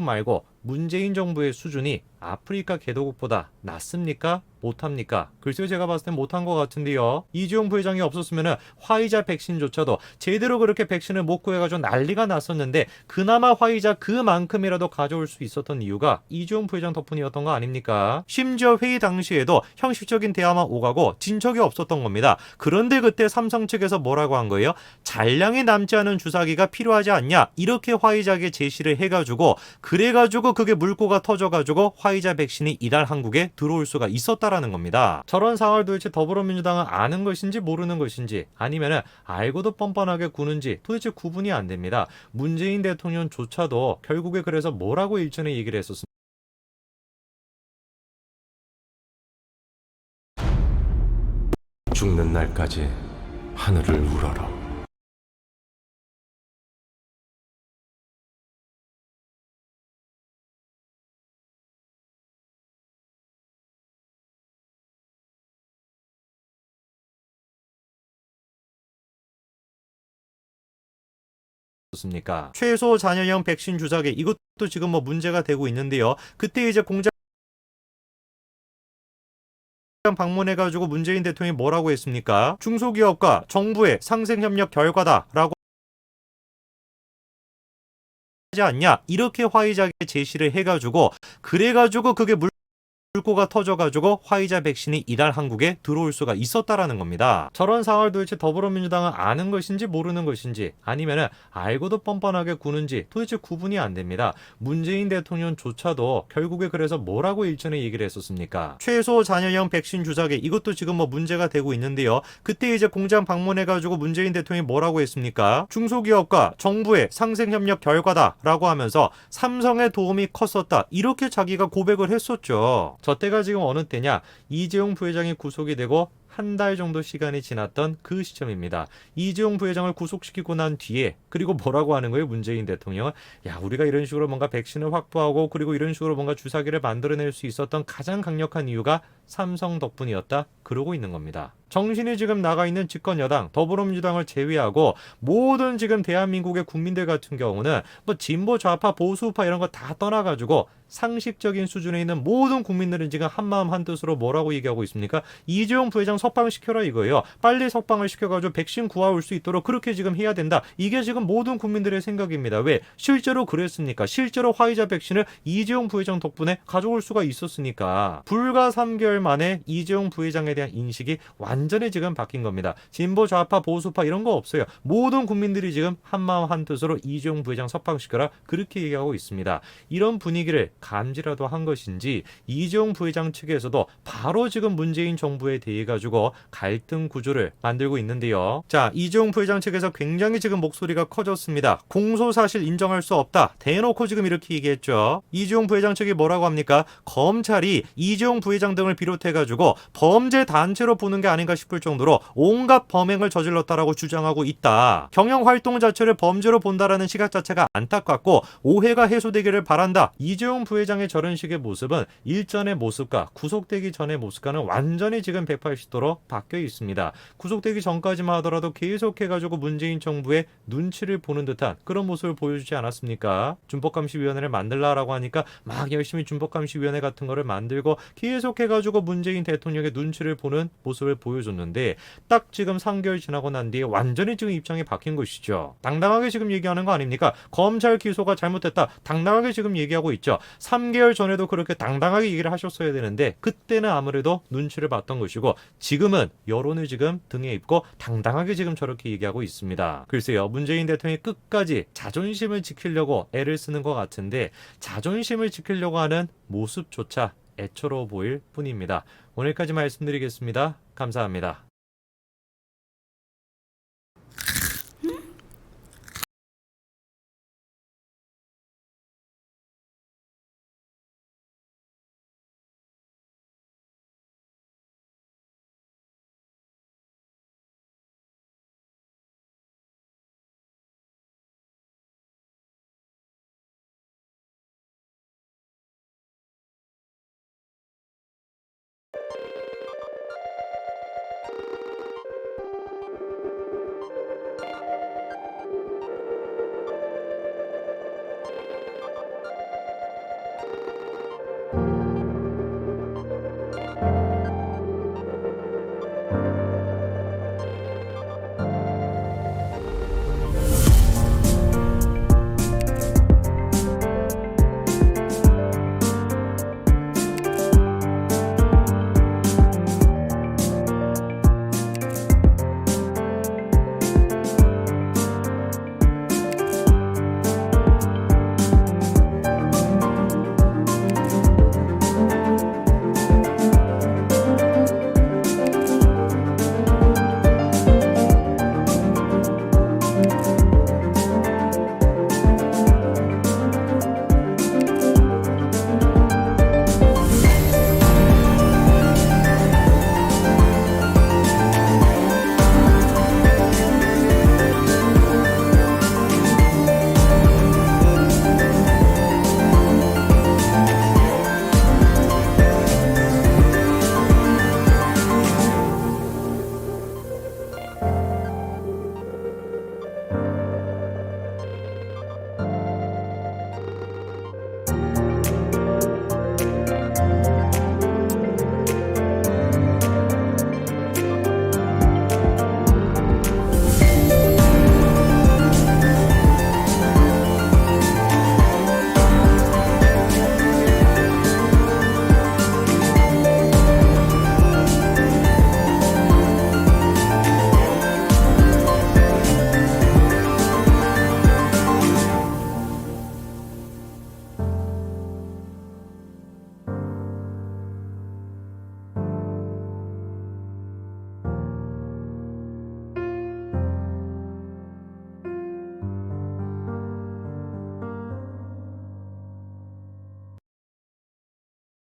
말고 문재인 정부의 수준이 아프리카 개도국보다 낫습니까? 못합니까? 글쎄요, 제가 봤을 땐 못한 것 같은데요. 이재용 부회장이 없었으면 화이자 백신조차도 제대로 그렇게 백신을 못 구해가지고 난리가 났었는데 그나마 화이자 그만큼이라도 가져올 수 있었던 이유가 이재용 부회장 덕분이었던 거 아닙니까? 심지어 회의 당시에도 형식적인 대화만 오가고 진척이 없었던 겁니다. 그런데 그때 삼성 측에서 뭐라고 한 거예요? 잔량이 남지 않은 주사기가 필요하지 않냐? 이렇게 화이자에게 제시를 해가지고 그래가지고 그게 물꼬가 터져가지고 화이자 백신이 이달 한국에 들어올 수가 있었다라는 겁니다. 저런 상황을 도대체 더불어민주당은 아는 것인지 모르는 것인지 아니면은 알고도 뻔뻔하게 구는지 도대체 구분이 안 됩니다. 문재인 대통령조차도 결국에 그래서 뭐라고 일전에 얘기를 했었습니다. 죽는 날까지 하늘을 우러러. 최소 잔여형 백신 주사기 이것도 지금 문제가 되고 있는데요. 그때 이제 공장 방문해가지고 문재인 대통령이 뭐라고 했습니까? 중소기업과 정부의 상생협력 결과다라고 하지 않냐? 이렇게 화이자에 제시를 해가지고 그래가지고 그게 물꼬가 터져가지고 화이자 백신이 이달 한국에 들어올 수가 있었다라는 겁니다. 저런 상황을 도대체 더불어민주당은 아는 것인지 모르는 것인지 아니면은 알고도 뻔뻔하게 구는지 도대체 구분이 안 됩니다. 문재인 대통령조차도 결국에 그래서 뭐라고 일전에 얘기를 했었습니까? 최소 잔여형 백신 주사기 이것도 지금 뭐 문제가 되고 있는데요. 그때 이제 공장 방문해가지고 문재인 대통령이 뭐라고 했습니까? 중소기업과 정부의 상생협력 결과다라고 하면서 삼성의 도움이 컸었다. 이렇게 자기가 고백을 했었죠. 저 때가 지금 어느 때냐? 이재용 부회장이 구속이 되고 한 달 정도 시간이 지났던 그 시점입니다. 이재용 부회장을 구속시키고 난 뒤에 그리고 뭐라고 하는 거예요? 문재인 대통령은 야 우리가 이런 식으로 뭔가 백신을 확보하고 그리고 이런 식으로 뭔가 주사기를 만들어낼 수 있었던 가장 강력한 이유가 삼성 덕분이었다. 그러고 있는 겁니다. 정신이 지금 나가 있는 집권 여당 더불어민주당을 제외하고 모든 지금 대한민국의 국민들 같은 경우는 뭐 진보 좌파 보수파 이런 거 다 떠나가지고 상식적인 수준에 있는 모든 국민들은 지금 한마음 한뜻으로 뭐라고 얘기하고 있습니까? 이재용 부회장 석방시켜라 이거예요. 빨리 석방을 시켜가지고 백신 구하올 수 있도록 그렇게 지금 해야 된다. 이게 지금 모든 국민들의 생각입니다. 왜? 실제로 그랬습니까? 실제로 화이자 백신을 이재용 부회장 덕분에 가져올 수가 있었으니까. 불과 3개월 만에 이재용 부회장에 대한 인식이 완전히 지금 바뀐 겁니다. 진보 좌파 보수파 이런 거 없어요. 모든 국민들이 지금 한마음 한뜻으로 이재용 부회장 석방시켜라 그렇게 얘기하고 있습니다. 이런 분위기를 감지라도 한 것인지 이재용 부회장 측에서도 바로 지금 문재인 정부에 대해 가지고 갈등 구조를 만들고 있는데요. 자, 이재용 부회장 측에서 굉장히 지금 목소리가 커졌습니다. 공소 사실 인정할 수 없다. 대놓고 지금 이렇게 얘기했죠. 이재용 부회장 측이 뭐라고 합니까? 검찰이 이재용 부회장 등을 비롯해 가지고 범죄 단체로 보는 게 아닌가 싶을 정도로 온갖 범행을 저질렀다라고 주장하고 있다. 경영 활동 자체를 범죄로 본다라는 시각 자체가 안타깝고 오해가 해소되기를 바란다. 이재용 부회장의 저런 식의 모습은 일전의 모습과 구속되기 전의 모습과는 완전히 지금 180도로 바뀌어 있습니다. 구속되기 전까지만 하더라도 계속해가지고 문재인 정부의 눈치를 보는 듯한 그런 모습을 보여주지 않았습니까? 준법감시위원회를 만들라라고 하니까 막 열심히 준법감시위원회 같은 거를 만들고 계속해가지고 문재인 대통령의 눈치를 보는 모습을 보여줬는데 딱 지금 3개월 지나고 난 뒤에 완전히 지금 입장이 바뀐 것이죠. 당당하게 지금 얘기하는 거 아닙니까? 검찰 기소가 잘못됐다. 당당하게 지금 얘기하고 있죠. 3개월 전에도 그렇게 당당하게 얘기를 하셨어야 되는데 그때는 아무래도 눈치를 봤던 것이고 지금은 여론을 지금 등에 입고 당당하게 지금 저렇게 얘기하고 있습니다. 글쎄요. 문재인 대통령이 끝까지 자존심을 지키려고 애를 쓰는 것 같은데 자존심을 지키려고 하는 모습조차 애처로워 보일 뿐입니다. 오늘까지 말씀드리겠습니다. 감사합니다.